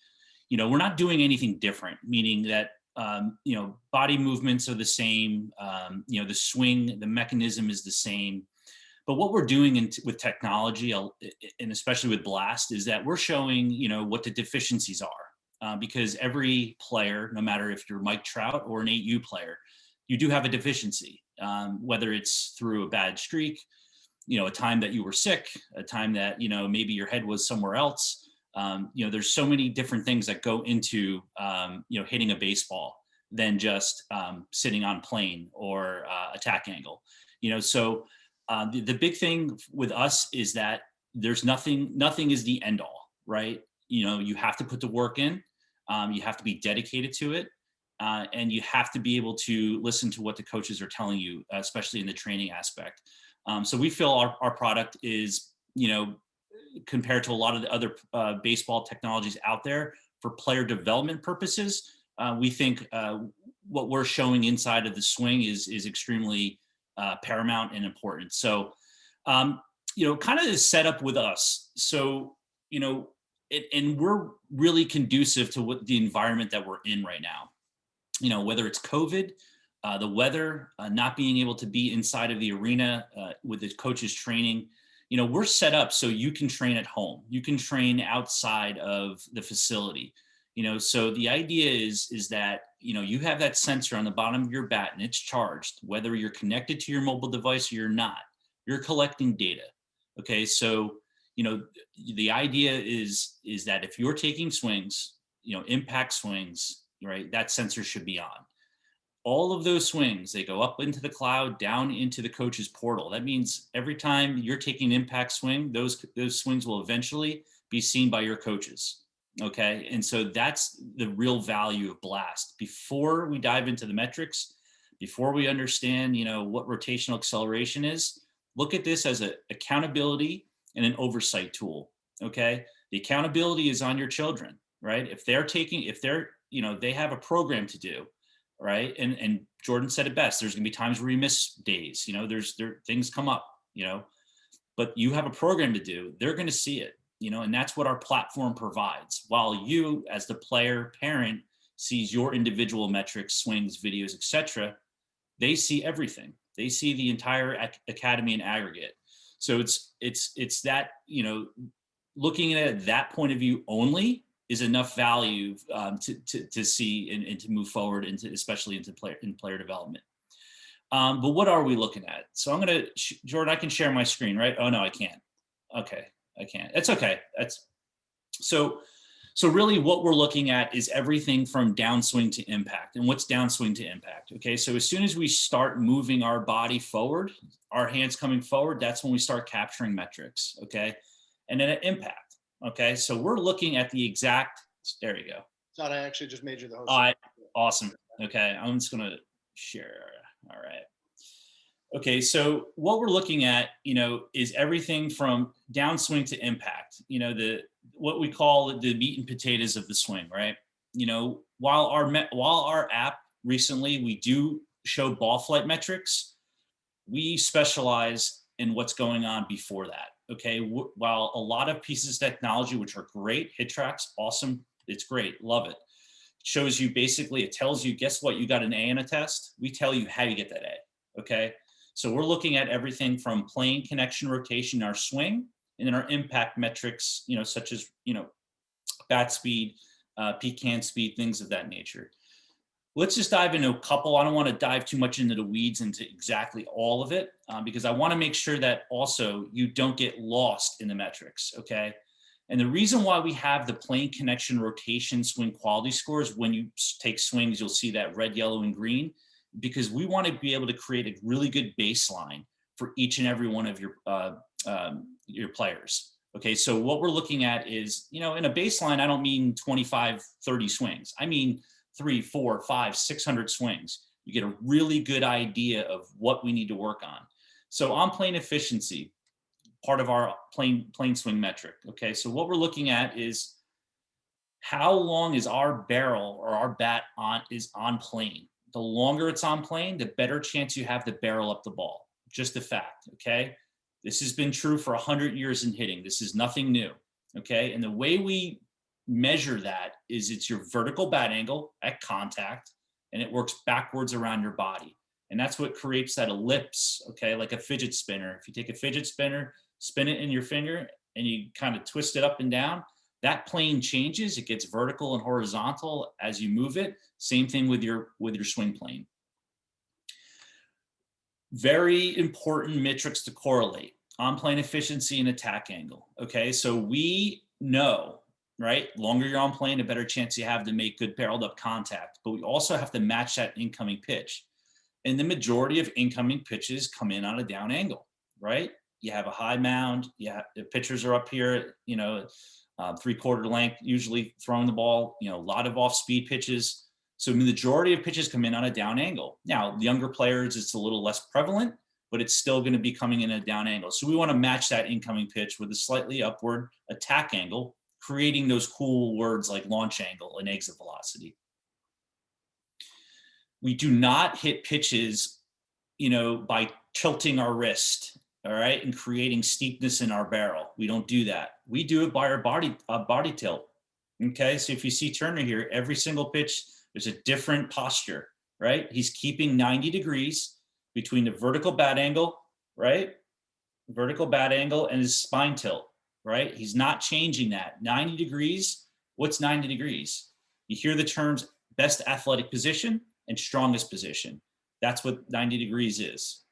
we're not doing anything different, meaning that, body movements are the same. The swing, the mechanism is the same. But what we're doing with technology, and especially with Blast, is that we're showing, what the deficiencies are. Because every player, no matter if you're Mike Trout or an 8U player, you do have a deficiency, whether it's through a bad streak, a time that you were sick, a time that, maybe your head was somewhere else. There's so many different things that go into, hitting a baseball than just sitting on plane or attack angle. So the big thing with us is that there's nothing is the end all, right? You have to put the work in, you have to be dedicated to it, and you have to be able to listen to what the coaches are telling you, especially in the training aspect. So we feel our product is, compared to a lot of the other baseball technologies out there for player development purposes, we think what we're showing inside of the swing is extremely paramount and important. So, kind of the setup with us. So, and we're really conducive to what the environment that we're in right now. Whether it's COVID, the weather, not being able to be inside of the arena with the coaches training. We're set up so you can train at home. You can train outside of the facility. So the idea is that, you have that sensor on the bottom of your bat and it's charged, whether you're connected to your mobile device or you're not, you're collecting data. Okay. So, the idea is that if you're taking swings, impact swings, right, that sensor should be on. All of those swings, they go up into the cloud, down into the coach's portal. That means every time you're taking an impact swing, those swings will eventually be seen by your coaches. Okay. And so that's the real value of Blast. Before we dive into the metrics, before we understand, what rotational acceleration is, look at this as an accountability and an oversight tool. Okay. The accountability is on your children, right? If they have a program to do, right? And Jordan said it best. There's going to be times where you miss days, things come up, but you have a program to do. They're going to see it, and that's what our platform provides. While you, as the player parent, sees your individual metrics, swings, videos, etc., they see everything. They see the entire academy in aggregate. So it's that, looking at it that point of view only is enough value to see and to move forward especially into player development. But what are we looking at? So I'm going to, Jordan, I can share my screen, right? Oh, no, I can't. Okay, I can't. It's okay. So really what we're looking at is everything from downswing to impact. And what's downswing to impact? Okay, so as soon as we start moving our body forward, our hands coming forward, that's when we start capturing metrics, okay? And then at impact. Okay, so we're looking at the exact, there you go. Todd, I actually just made you the host. All right, awesome. Okay, I'm just gonna share, all right. Okay, so what we're looking at, is everything from downswing to impact, what we call the meat and potatoes of the swing, right? While our app recently, we do show ball flight metrics, we specialize in what's going on before that. Okay, while a lot of pieces of technology, which are great, hit tracks, awesome, it's great, love it. It shows you basically, it tells you, guess what, you got an A in a test. We tell you how you get that A. Okay, so we're looking at everything from plane, connection, rotation, our swing, and then our impact metrics, such as bat speed, peak hand speed, things of that nature. Let's just dive into a couple. I don't want to dive too much into the weeds into exactly all of it because I want to make sure that also you don't get lost in the metrics, okay? And the reason why we have the plane, connection, rotation, swing quality scores, when you take swings, you'll see that red, yellow, and green, because we want to be able to create a really good baseline for each and every one of your players. Okay, so what we're looking at is, in a baseline, I don't mean 25, 30 swings. I mean 300, 400, 500, 600 swings. You get a really good idea of what we need to work on. So on plane efficiency, part of our plane swing metric. Okay, so what we're looking at is how long is our barrel or our bat on plane. The longer it's on plane, the better chance you have to barrel up the ball. Just a fact, okay? This has been true for 100 years in hitting. This is nothing new, okay? And the way we measure that is it's your vertical bat angle at contact, and it works backwards around your body. And that's what creates that ellipse, okay, like a fidget spinner. If you take a fidget spinner, spin it in your finger, and you kind of twist it up and down, that plane changes. It gets vertical and horizontal as you move it. Same thing with your swing plane. Very important metrics to correlate: on-plane efficiency and attack angle. Okay, so we know, right, longer you're on plane, a better chance you have to make good barreled up contact. But we also have to match that incoming pitch. And the majority of incoming pitches come in on a down angle, right? You have a high mound. The pitchers are up here, 3/4 length, usually throwing the ball, a lot of off-speed pitches. So the majority of pitches come in on a down angle. Now, the younger players, it's a little less prevalent, but it's still going to be coming in at a down angle. So we want to match that incoming pitch with a slightly upward attack angle, creating those cool words like launch angle and exit velocity. We do not hit pitches, by tilting our wrist, all right, and creating steepness in our barrel. We don't do that. We do it by our body tilt. Okay, so if you see Turner here, every single pitch, there's a different posture, right? He's keeping 90 degrees between the vertical bat angle, right? Vertical bat angle and his spine tilt, right? He's not changing that. 90 degrees, what's 90 degrees? You hear the terms best athletic position and strongest position. That's what 90 degrees is.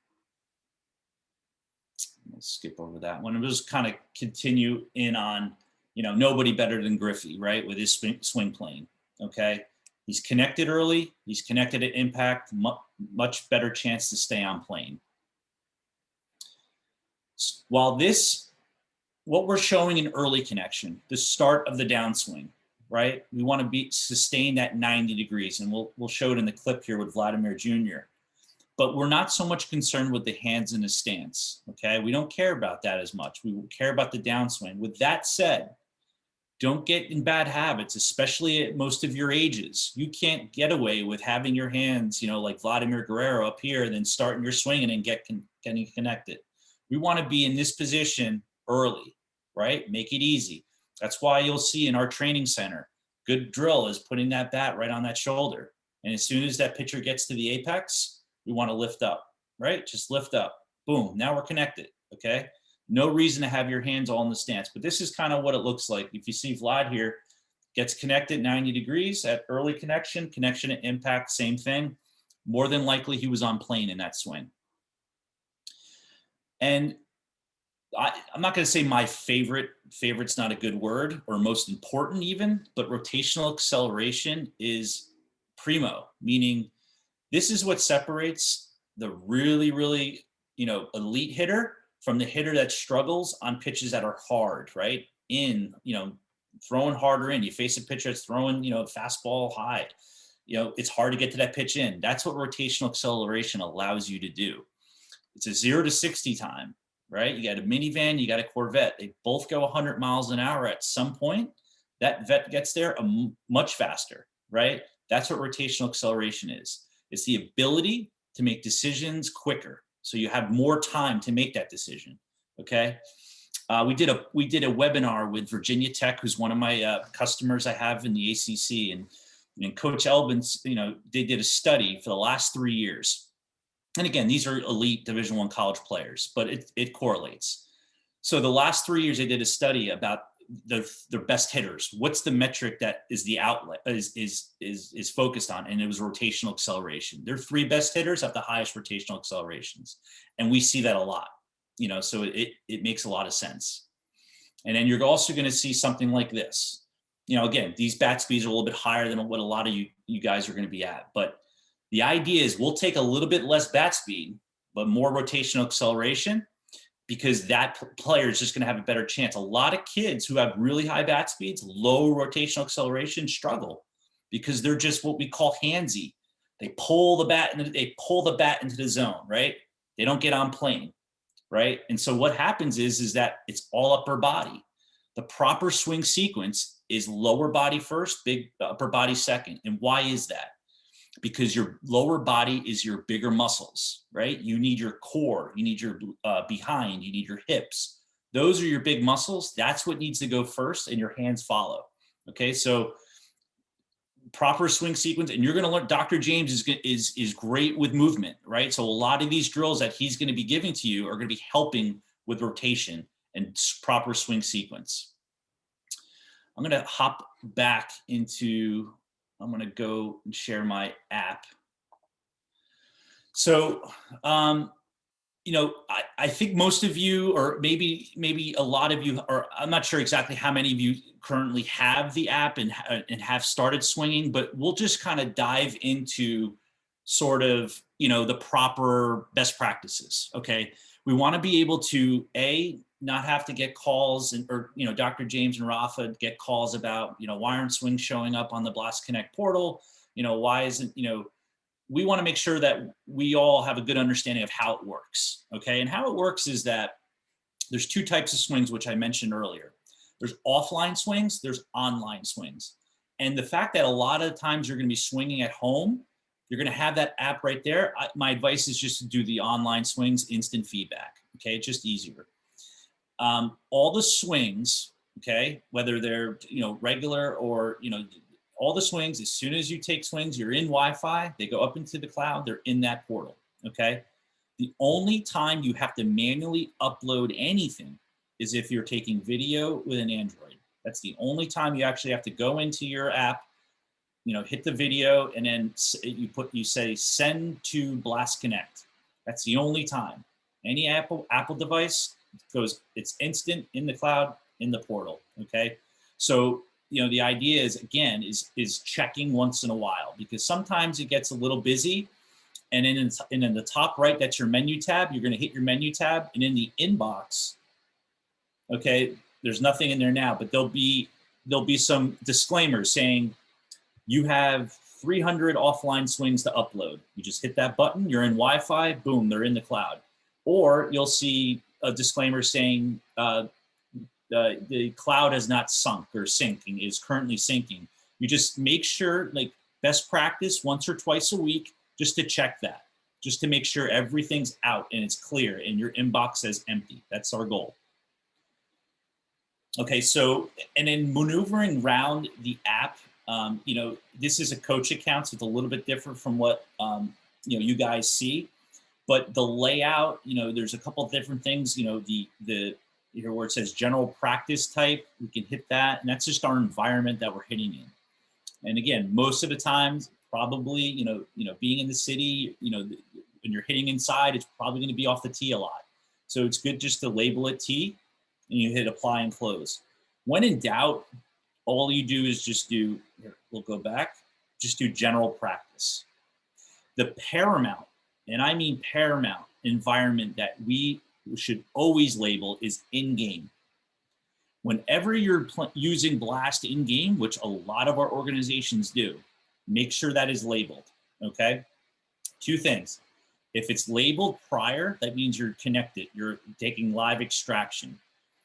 Let's skip over that one. We'll just kind of continue in on, nobody better than Griffey, right? With his swing plane, okay? He's connected early. He's connected at impact, much better chance to stay on plane. While what we're showing in early connection, the start of the downswing, right? We want to sustain that 90 degrees, and we'll show it in the clip here with Vladimir Jr. But we're not so much concerned with the hands in the stance, okay? We don't care about that as much. We care about the downswing. With that said, don't get in bad habits, especially at most of your ages. You can't get away with having your hands, like Vladimir Guerrero up here, and then starting your swing and getting connected. We want to be in this position early, right? Make it easy. That's why you'll see in our training center, good drill is putting that bat right on that shoulder. And as soon as that pitcher gets to the apex, we want to lift up, right? Just lift up. Boom. Now we're connected, okay? No reason to have your hands all in the stance, but this is kind of what it looks like. If you see Vlad here, gets connected 90 degrees at early connection at impact, same thing. More than likely he was on plane in that swing. And I'm not going to say my favorite's not a good word, or most important even, but rotational acceleration is primo, meaning this is what separates the really, really, elite hitter from the hitter that struggles on pitches that are hard, right? Throwing harder in. You face a pitcher that's throwing, fastball high. It's hard to get to that pitch in. That's what rotational acceleration allows you to do. It's a 0 to 60 time, right? You got a minivan, you got a Corvette. They both go 100 miles an hour at some point. That vet gets there much faster, right? That's what rotational acceleration is. It's the ability to make decisions quicker, so you have more time to make that decision. Okay. We did a webinar with Virginia Tech, who's one of my customers I have in the ACC, and Coach Elbin's, they did a study for the last 3 years. And again, these are elite Division I college players, but it correlates. So the last 3 years, they did a study about their best hitters. What's the metric that is the outlet is focused on? And it was rotational acceleration. Their 3 best hitters have the highest rotational accelerations. And we see that a lot, so it makes a lot of sense. And then you're also going to see something like this. Again, these bat speeds are a little bit higher than what a lot of you guys are going to be at. But the idea is we'll take a little bit less bat speed, but more rotational acceleration, because that player is just going to have a better chance. A lot of kids who have really high bat speeds, low rotational acceleration, struggle because they're just what we call handsy. They pull the bat into the zone, right? They don't get on plane, right? And so what happens is that it's all upper body. The proper swing sequence is lower body first, big upper body second. And why is that? Because your lower body is your bigger muscles, right? You need your core, you need your behind, you need your hips. Those are your big muscles. That's what needs to go first, and your hands follow. Okay, so proper swing sequence, and you're going to learn. Dr. James is great with movement, right? So a lot of these drills that he's going to be giving to you are going to be helping with rotation and proper swing sequence. I'm going to hop back into, I'm going to go and share my app. So, you know, I think most of you, or maybe a lot of you, or I'm not sure exactly how many of you currently have the app and have started swinging, but we'll just kind of dive into sort of, you know, the proper best practices. Okay. We want to be able to, not have to get calls or, you know, Dr. James and Rafa get calls about, you know, why aren't swings showing up on the Blast Connect portal? You know, why isn't, you know, we want to make sure that we all have a good understanding of how it works. Okay. And how it works is that there's two types of swings, which I mentioned earlier. There's offline swings, there's online swings. And the fact that a lot of times you're going to be swinging at home, you're going to have that app right there. My advice is just to do the online swings, instant feedback. Okay. It's just easier. All the swings, okay, whether they're, you know, regular or, you know, all the swings, as soon as you take swings, you're in Wi-Fi, they go up into the cloud, they're in that portal, okay? The only time you have to manually upload anything is if you're taking video with an Android. That's the only time you actually have to go into your app, you know, hit the video, and then you say send to Blast Connect. That's the only time. Any Apple device goes, it's instant in the cloud, in the portal, okay? So, you know, the idea is, again, is checking once in a while, because sometimes it gets a little busy, and in the top right, that's your menu tab. You're going to hit your menu tab, and in the inbox, okay, there's nothing in there now, but there'll be some disclaimers saying you have 300 offline swings to upload. You just hit that button, you're in Wi-Fi, boom, they're in the cloud. Or you'll see a disclaimer saying, the cloud has not sunk or sinking, is currently sinking. You just make sure, like best practice, once or twice a week, just to check that, just to make sure everything's out and it's clear and your inbox says empty. That's our goal. Okay, so, and then maneuvering around the app, you know, this is a coach account, so it's a little bit different from what, you know, you guys see, but the layout, you know, there's a couple of different things, you know, here where it says general practice type, we can hit that, and that's just our environment that we're hitting in. And again, most of the times, probably, you know, being in the city, you know, when you're hitting inside, it's probably going to be off the tee a lot. So it's good just to label it tee, and you hit apply and close. When in doubt, all you do is just do, here, we'll go back, just do general practice. The paramount, and I mean paramount, environment that we should always label is in-game. Whenever you're using Blast in-game, which a lot of our organizations do, make sure that is labeled, okay? Two things. If it's labeled prior, that means you're connected, you're taking live extraction.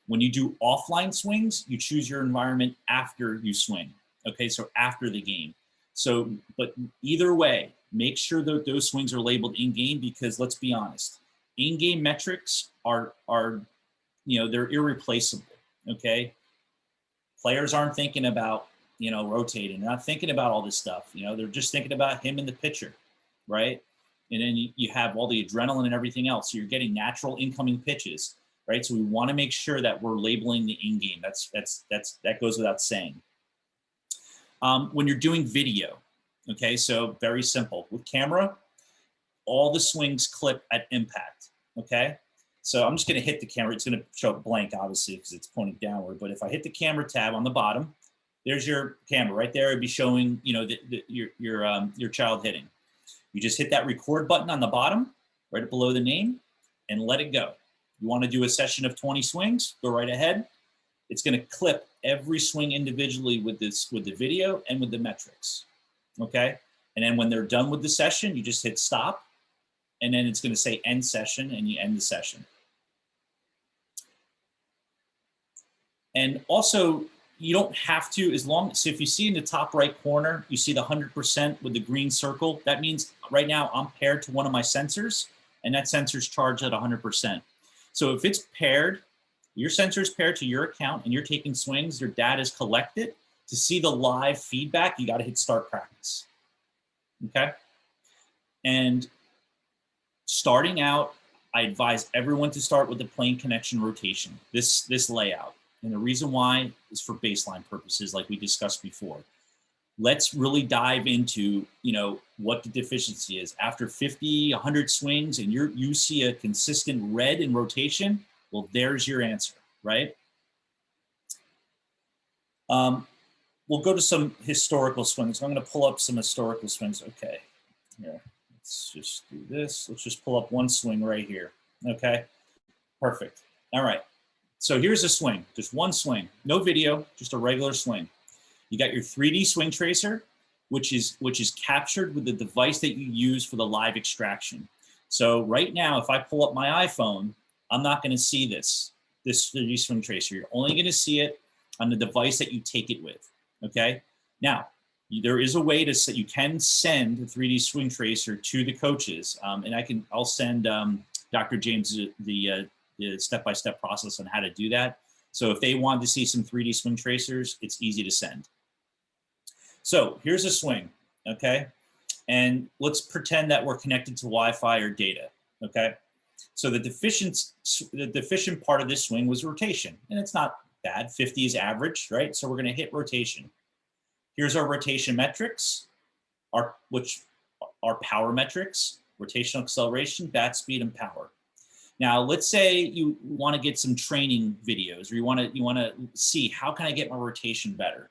When you do offline swings, you choose your environment after you swing, okay? So after the game. So, but either way, make sure that those swings are labeled in-game, because let's be honest, in-game metrics are, you know, they're irreplaceable, okay? Players aren't thinking about, you know, rotating. They're not thinking about all this stuff. You know, they're just thinking about him and the pitcher, right? And then you have all the adrenaline and everything else. So you're getting natural incoming pitches, right? So we want to make sure that we're labeling the in-game. That goes without saying. When you're doing video, okay, so very simple. With camera, all the swings clip at impact, okay? So I'm just gonna hit the camera. It's gonna show up blank, obviously, because it's pointing downward. But if I hit the camera tab on the bottom, there's your camera right there. It'd be showing, you know, your child hitting. You just hit that record button on the bottom, right below the name, and let it go. You wanna do a session of 20 swings, go right ahead. It's gonna clip every swing individually with the video and with the metrics, okay? And then when they're done with the session, you just hit stop, and then it's gonna say end session, and you end the session. And also, you don't have to, so if you see in the top right corner, you see the 100% with the green circle, that means right now I'm paired to one of my sensors, and that sensor's charged at 100%. So if it's paired, your sensor is paired to your account and you're taking swings, your data is collected, to see the live feedback, you got to hit start practice. Okay. And starting out, I advise everyone to start with the plane connection rotation, this layout. And the reason why is for baseline purposes, like we discussed before. Let's really dive into, what the deficiency is. After 50, 100 swings and you see a consistent red in rotation, well, there's your answer, right? We'll go to some historical swings. I'm going to pull up some historical swings. Okay, here, let's just do this. Let's just pull up one swing right here. Okay, perfect. All right, so here's a swing, just one swing, no video, just a regular swing. You got your 3D swing tracer, which is captured with the device that you use for the live extraction. So right now, if I pull up my iPhone, I'm not going to see this 3D swing tracer. You're only going to see it on the device that you take it with. Okay. Now, there is a way to you can send a 3D swing tracer to the coaches, and I'll send Dr. James the step-by-step process on how to do that. So if they want to see some 3D swing tracers, it's easy to send. So here's a swing, okay? And let's pretend that we're connected to Wi-Fi or data, okay? So the deficient part of this swing was rotation, and it's not bad. 50 is average, right? So we're gonna hit rotation. Here's our rotation metrics, which are power metrics, rotational acceleration, bat speed, and power. Now, let's say you want to get some training videos, or you want to see how can I get my rotation better.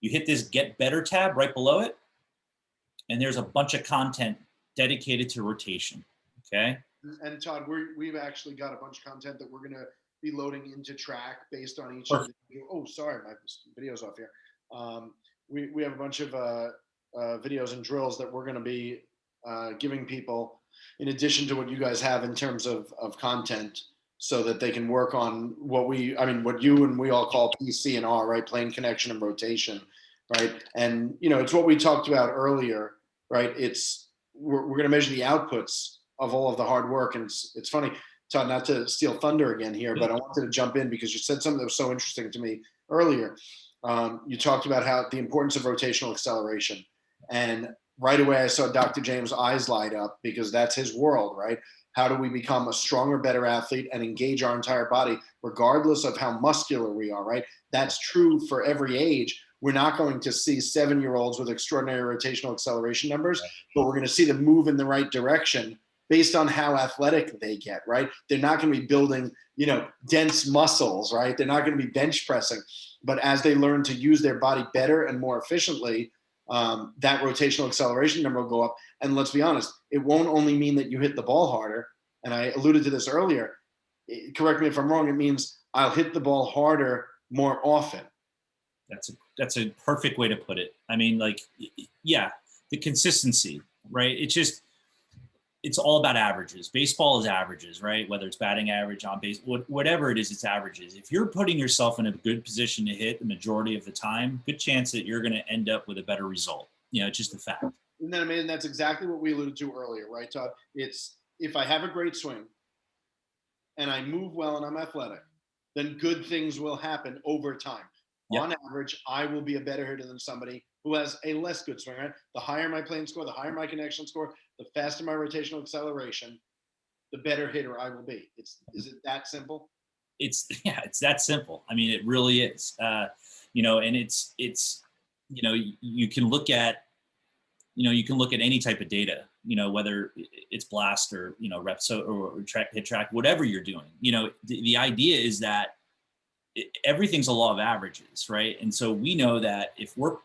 You hit this Get Better tab right below it, and there's a bunch of content dedicated to rotation. Okay. And Todd, we've actually got a bunch of content that we're going to be loading into Track based on each. Perfect. Oh, sorry, my video's off here. We have a bunch of videos and drills that we're going to be giving people, in addition to what you guys have in terms of content, so that they can work on what you and we all call PC and R, right? Plane connection and rotation, right? And, it's what we talked about earlier, right? We're going to measure the outputs of all of the hard work. And it's funny, Todd, not to steal thunder again here, but I wanted to jump in because you said something that was so interesting to me earlier. You talked about how the importance of rotational acceleration, and right away I saw Dr. James' eyes light up, because that's his world, right? How do we become a stronger, better athlete and engage our entire body, regardless of how muscular we are, right? That's true for every age. We're not going to see 7-year-olds with extraordinary rotational acceleration numbers, but we're going to see them move in the right direction based on how athletic they get, right? They're not going to be building, dense muscles, right? They're not going to be bench pressing. But as they learn to use their body better and more efficiently, that rotational acceleration number will go up. And let's be honest, it won't only mean that you hit the ball harder. And I alluded to this earlier. Correct me if I'm wrong. It means I'll hit the ball harder more often. That's a perfect way to put it. I mean, the consistency, right? It's all about averages. Baseball is averages, right? Whether it's batting average, on base, whatever it is, it's averages. If you're putting yourself in a good position to hit the majority of the time, good chance that you're going to end up with a better result. It's just a fact. And then, that's exactly what we alluded to earlier, right, Todd? It's, if I have a great swing and I move well and I'm athletic, then good things will happen over time. Yep. On average, I will be a better hitter than somebody who has a less good swing, right? The higher my plane score, the higher my connection score, the faster my rotational acceleration, the better hitter I will be. Is it that simple? It's that simple. I mean, it really is. And it's you can look at any type of data, whether it's blast or, reps or hit track, whatever you're doing. The idea is that everything's a law of averages, right? And so we know that if we're,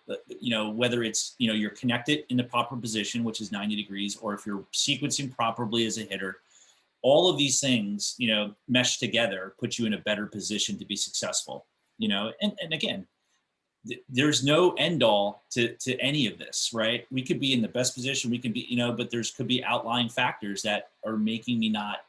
whether it's, you're connected in the proper position, which is 90 degrees, or if you're sequencing properly as a hitter, all of these things, mesh together, put you in a better position to be successful, and again, there's no end all to any of this, right? We could be in the best position, we could be, but could be outlying factors that are making me not,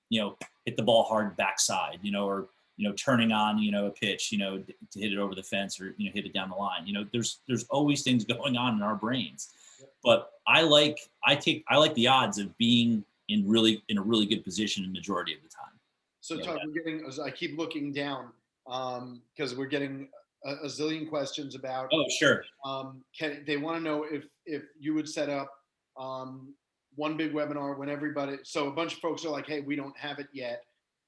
hit the ball hard backside, or, turning on, a pitch, to hit it over the fence or, hit it down the line. There's always things going on in our brains, but I like the odds of being in a really good position in the majority of the time. So Todd, I keep looking down because we're getting a zillion questions about. Oh, sure. They want to know if you would set up one big webinar when everybody. So a bunch of folks are like, "Hey, we don't have it yet."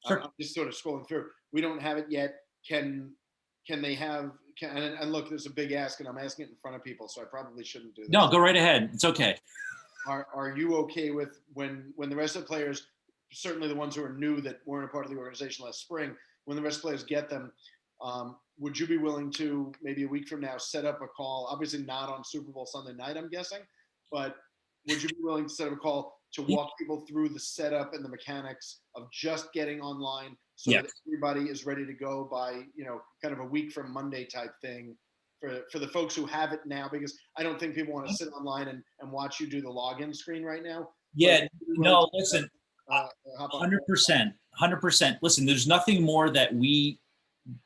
Sure. I'm just sort of scrolling through. We don't have it yet. Can they have? And look, there's a big ask, and I'm asking it in front of people, so I probably shouldn't do that. No, go right ahead. It's okay. Are you okay with when the rest of the players, certainly the ones who are new that weren't a part of the organization last spring, when the rest of the players get them, would you be willing to maybe a week from now set up a call? Obviously not on Super Bowl Sunday night, I'm guessing, but would you be willing to set up a call to walk people through the setup and the mechanics of just getting online so that everybody is ready to go by, kind of a week from Monday type thing for the folks who have it now? Because I don't think people want to sit online and watch you do the login screen right now. Yeah, no, listen, 100%. Listen, there's nothing more that we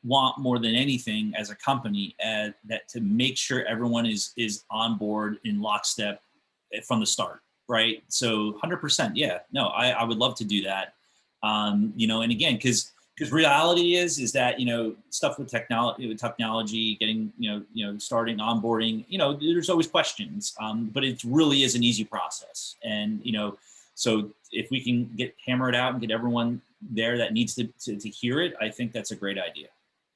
want more than anything as a company that to make sure everyone is on board in lockstep from the start, right? So 100%, yeah, no, I would love to do that. And again, because reality is that stuff with technology, getting starting onboarding, there's always questions, but it really is an easy process. And so if we can hammer it out and get everyone there that needs to hear it, I think that's a great idea.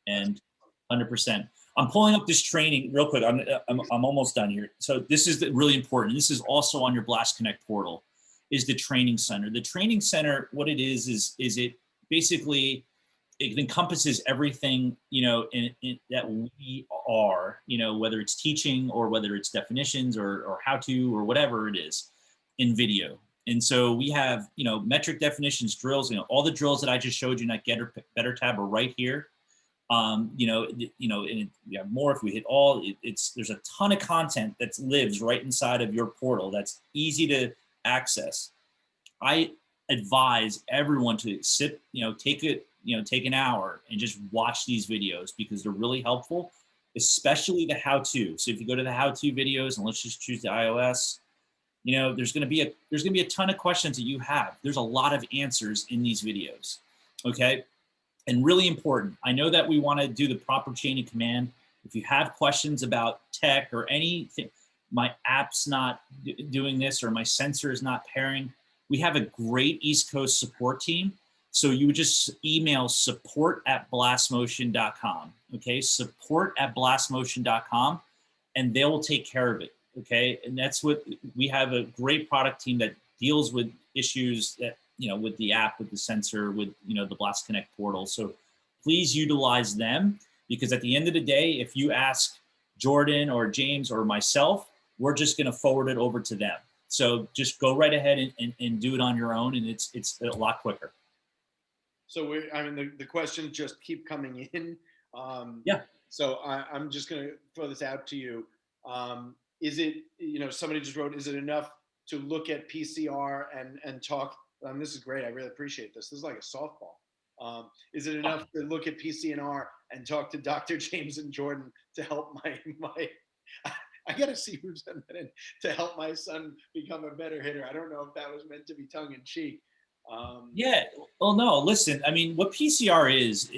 And 100%. I'm pulling up this training real quick. I'm almost done here. So this is really important. This is also on your Blast Connect portal, is the training center. The training center, what it is it basically, it encompasses everything, that we are, whether it's teaching or whether it's definitions or how to or whatever it is in video. And so we have, metric definitions, drills, all the drills that I just showed you in that Better tab are right here. And we have more if we hit all. There's a ton of content that lives right inside of your portal that's easy to access. I advise everyone to sit, take an hour and just watch these videos because they're really helpful, especially the how-to. So if you go to the how-to videos, and let's just choose the iOS, there's going to be a ton of questions that you have. There's a lot of answers in these videos. Okay. And really important, I know that we want to do the proper chain of command. If you have questions about tech or anything, my app's not doing this or my sensor is not pairing, we have a great East Coast support team. So you would just email support@blastmotion.com. Okay, support@blastmotion.com, and they will take care of it. Okay, and that's what we have, a great product team that deals with issues that, with the app, with the sensor, with, the Blast Connect portal. So please utilize them, because at the end of the day, if you ask Jordan or James or myself, we're just going to forward it over to them. So just go right ahead and do it on your own, and it's a lot quicker. So the questions just keep coming in. Yeah. So I'm just going to throw this out to you. Is it, somebody just wrote, is it enough to look at PCR and talk? This is great. I really appreciate this. This is like a softball. Is it enough to look at PCNR and talk to Dr. James and Jordan to help my I got to see who's done that in, to help my son become a better hitter? I don't know if that was meant to be tongue in cheek. Yeah. Well, no, listen, what PCR is,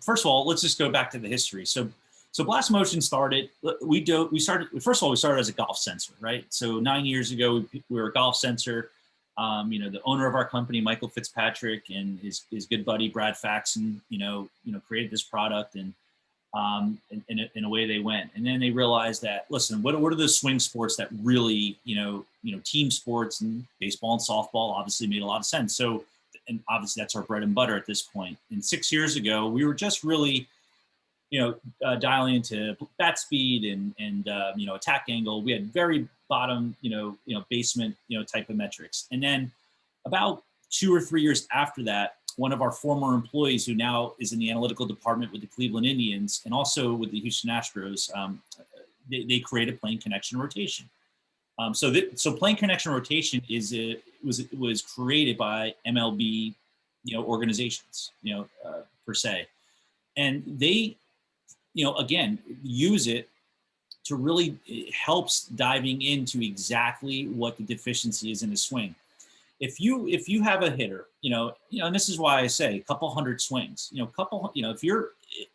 first of all, let's just go back to the history. So Blast Motion started, we started as a golf sensor, right? So 9 years ago, we were a golf sensor. The owner of our company, Michael Fitzpatrick, and his good buddy, Brad Faxon, created this product, and away they went. And then they realized that, listen, what are the swing sports that really, team sports, and baseball and softball obviously made a lot of sense. So, and obviously that's our bread and butter at this point. And 6 years ago, we were just really, dialing into bat speed and attack angle. We had very bottom, basement, type of metrics. And then about 2 or 3 years after that, one of our former employees, who now is in the analytical department with the Cleveland Indians and also with the Houston Astros, they created plane connection rotation. So plane connection rotation was created by MLB, organizations, per se, and they, again, use it to really, it helps diving into exactly what the deficiency is in the swing. If you have a hitter, and this is why I say a couple hundred swings, if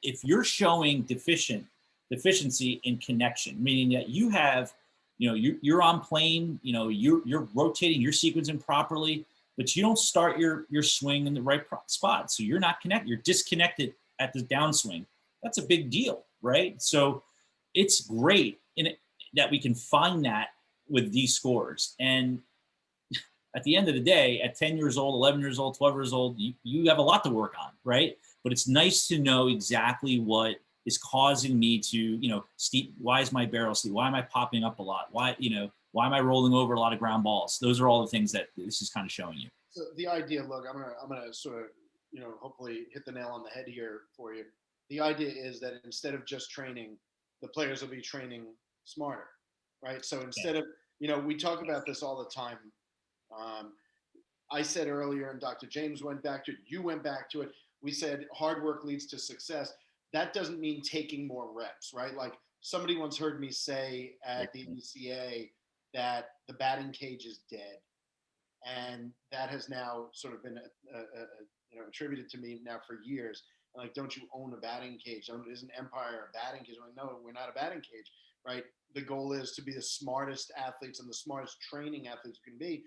if you're showing deficiency in connection, meaning that you have, you're on plane, you're rotating, you're sequencing properly, but you don't start your swing in the right spot. So you're not connected, you're disconnected at the downswing. That's a big deal, right? So it's great that we can find that with these scores. And at the end of the day, at 10 years old, 11 years old, 12 years old, you have a lot to work on, right? But it's nice to know exactly what is causing me to, steep. Why is my barrel steep? Why am I popping up a lot? Why am I rolling over a lot of ground balls? Those are all the things that this is kind of showing you. So the idea, look, I'm gonna sort of, hopefully hit the nail on the head here for you. The idea is that instead of just training, the players will be training smarter, right? So instead of, we talk about this all the time. I said earlier, and Dr. James went back to it, you went back to it. We said hard work leads to success. That doesn't mean taking more reps, right? Like somebody once heard me say at the NCAA that the batting cage is dead. And that has now sort of been attributed to me now for years. Like, don't you own a batting cage? Isn't Empire a batting cage? I'm like, no, we're not a batting cage, right? The goal is to be the smartest athletes and the smartest training athletes can be.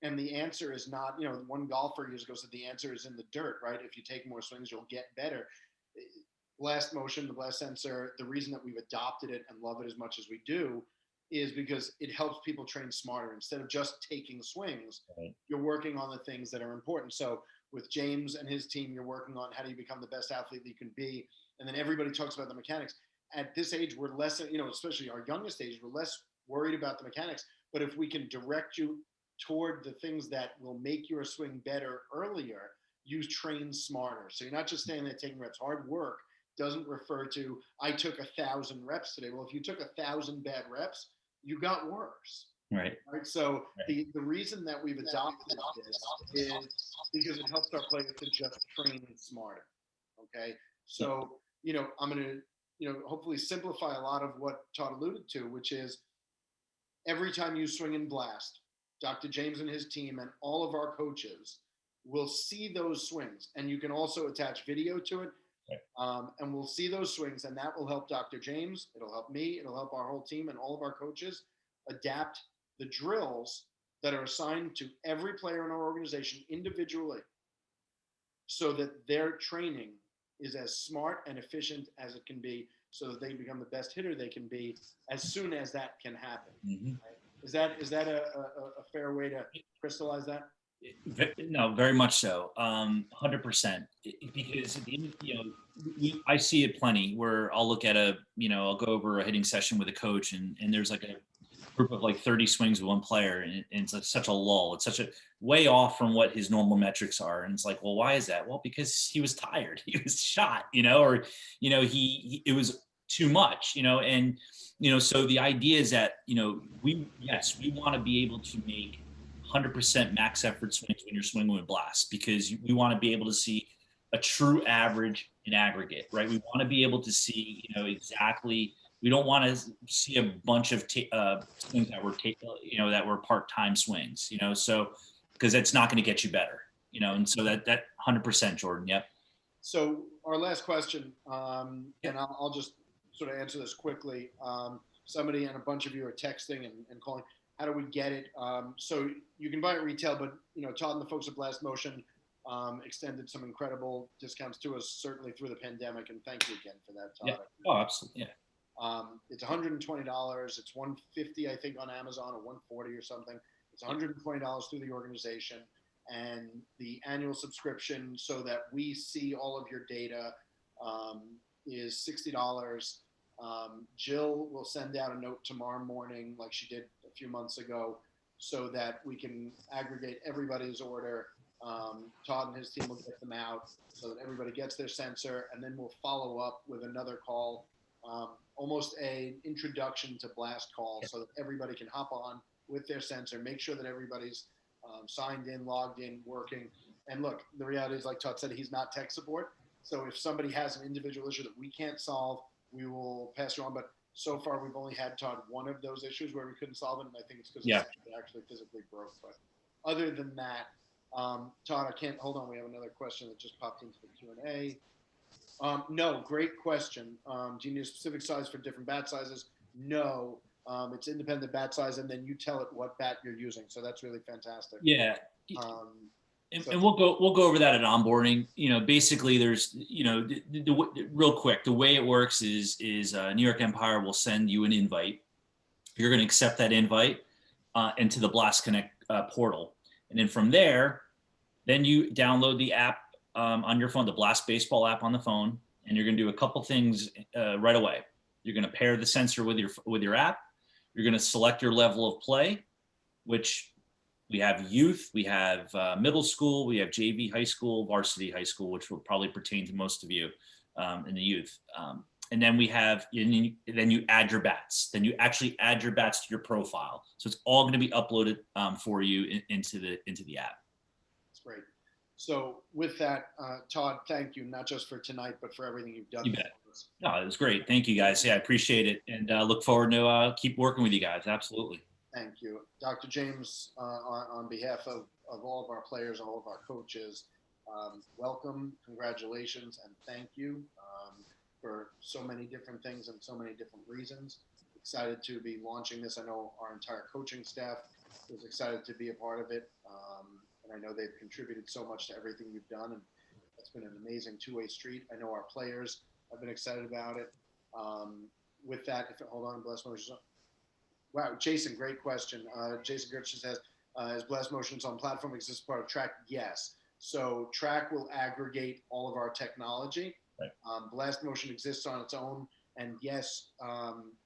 And the answer is not, one golfer years ago said the answer is in the dirt, right? If you take more swings, you'll get better. Blast motion, the blast sensor, the reason that we've adopted it and love it as much as we do is because it helps people train smarter. Instead of just taking swings, right, you're working on the things that are important. So with James and his team, you're working on how do you become the best athlete that you can be. And then everybody talks about the mechanics. At this age, we're less, especially our youngest age, we're less worried about the mechanics. But if we can direct you toward the things that will make your swing better earlier, you train smarter. So you're not just standing there taking reps. Hard work doesn't refer to, I took 1,000 reps today. Well, if you took 1,000 bad reps, you got worse. Right. So the reason that we've adopted this is because it helps our players to just train smarter. Okay. So, I'm going to, hopefully simplify a lot of what Todd alluded to, which is every time you swing and blast, Dr. James and his team and all of our coaches will see those swings. And you can also attach video to it. And we'll see those swings, and that will help Dr. James. It'll help me. It'll help our whole team and all of our coaches adapt the drills that are assigned to every player in our organization individually so that their training is as smart and efficient as it can be so that they become the best hitter they can be as soon as that can happen. Mm-hmm. Right? Is that a fair way to crystallize that? No, very much so. 100%. Because I see it plenty where I'll look at I'll go over a hitting session with a coach and there's like a group of like 30 swings with one player and it's like such a lull. It's such a way off from what his normal metrics are. And it's like, well, why is that? Well, because he was tired. He was shot, or it was too much, and so the idea is that we want to be able to make 100% max effort swings when you're swinging with blast, because we want to be able to see a true average in aggregate, right? We want to be able to see, exactly. We don't want to see a bunch of swings that were part-time swings, so because that's not going to get you better, and so that 100%, Jordan. Yep. So our last question, and I'll just sort of answer this quickly. Somebody and a bunch of you are texting and calling. How do we get it? So you can buy it retail, but Todd and the folks at Blast Motion extended some incredible discounts to us, certainly through the pandemic, and thank you again for that, Todd. Yeah. Oh, absolutely. Yeah. It's $120. It's $150, I think, on Amazon, or $140 or something. It's $120 through the organization, and the annual subscription, so that we see all of your data, is $60. Jill will send out a note tomorrow morning, like she did a few months ago, so that we can aggregate everybody's order. Todd and his team will get them out so that everybody gets their sensor, and then we'll follow up with another call, almost an introduction to Blast call, so that everybody can hop on with their sensor, make sure that everybody's signed in, logged in, working. And look, the reality is, like Todd said, he's not tech support. So if somebody has an individual issue that we can't solve, we will pass you on. But so far, we've only had, Todd, one of those issues where we couldn't solve it, and I think it's because it actually physically broke. But other than that, Todd, I can't – hold on. We have another question that just popped into the Q&A. No, great question. Do you need a specific size for different bat sizes? No, it's independent bat size, and then you tell it what bat you're using. So that's really fantastic. Yeah. Um, And, so- and we'll go over that at onboarding. Basically, there's real quick. The way it works is New York Empire will send you an invite. You're going to accept that invite into the Blast Connect portal, and then from there, then you download the app on your phone, the Blast Baseball app on the phone, and you're going to do a couple things right away. You're going to pair the sensor with your app. You're going to select your level of play, which we have youth, we have middle school, we have JV high school, varsity high school, which will probably pertain to most of you in the youth. And then then you add your bats. Then you actually add your bats to your profile. So it's all going to be uploaded for you into the app. That's great. So with that, Todd, thank you, not just for tonight, but for everything you've done. You bet. No, it was great. Thank you, guys. Yeah, I appreciate it, and look forward to keep working with you guys. Absolutely. Thank you. Dr. James, on behalf of all of our players, all of our coaches, welcome, congratulations, and thank you for so many different things and so many different reasons. Excited to be launching this. I know our entire coaching staff is excited to be a part of it, and I know they've contributed so much to everything you've done, and it's been an amazing two-way street. I know our players have been excited about it. With that, hold on, Blast Motions. Wow, Jason, great question. Jason Gertz says, is Blast Motions on platform exists part of Track? Yes. So Track will aggregate all of our technology. Right. Blast Motion exists on its own, and yes,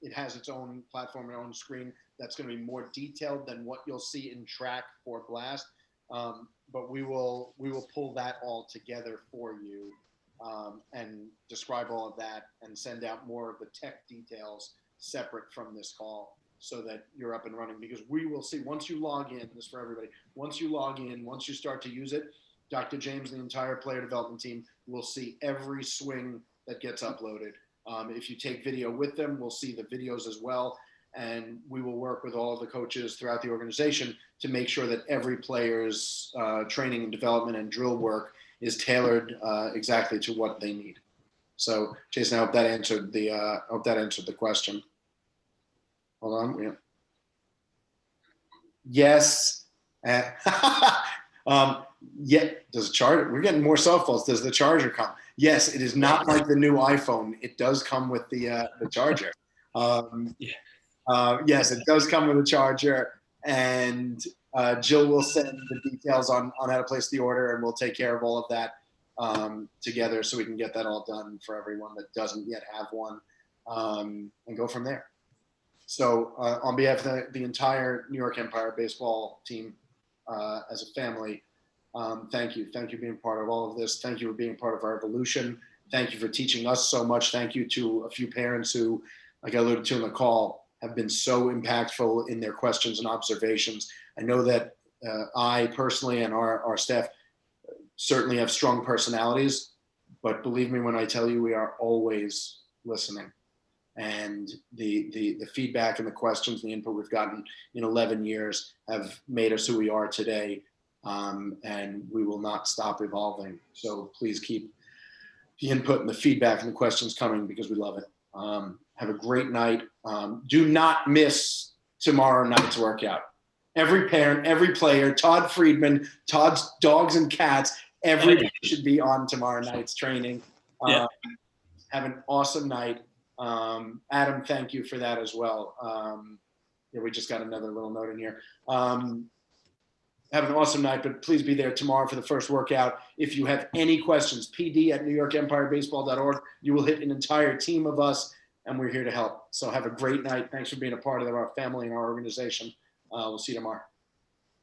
it has its own platform and own screen that's going to be more detailed than what you'll see in Track for Blast. But we will pull that all together for you and describe all of that and send out more of the tech details separate from this call, so that you're up and running, because we will see once you log in, this for everybody, once you log in, once you start to use it, Dr. James and the entire player development team will see every swing that gets uploaded. If you take video with them, we'll see the videos as well. And we will work with all of the coaches throughout the organization to make sure that every player's training and development and drill work is tailored exactly to what they need. So Jason, I hope that answered the question. Hold on. Yeah. Yes. Yeah. Does the charger? We're getting more cell phones. Does the charger come? Yes. It is not like the new iPhone. It does come with the charger. Yes, it does come with a charger, and Jill will send the details on how to place the order, and we'll take care of all of that together, so we can get that all done for everyone that doesn't yet have one, and go from there. So on behalf of the entire New York Empire baseball team, as a family, thank you. Thank you for being part of all of this. Thank you for being part of our evolution. Thank you for teaching us so much. Thank you to a few parents who, like I alluded to in the call, have been so impactful in their questions and observations. I know that I personally and our staff certainly have strong personalities, but believe me when I tell you, we are always listening. And the feedback and the questions and the input we've gotten in 11 years have made us who we are today, and we will not stop evolving. So please keep the input and the feedback and the questions coming, because we love it. Have a great night. Do not miss tomorrow night's workout. Every parent, every player, Todd Friedman, Todd's dogs and cats, everybody should be on tomorrow night's training. Have an awesome night. Adam, thank you for that as well. Yeah, we just got another little note in here. Have an awesome night, but please be there tomorrow for the first workout. If you have any questions, pd@newyorkempire.baseball.org. You will hit an entire team of us, and we're here to help. So have a great night. Thanks for being a part of our family and our organization. We'll see you tomorrow.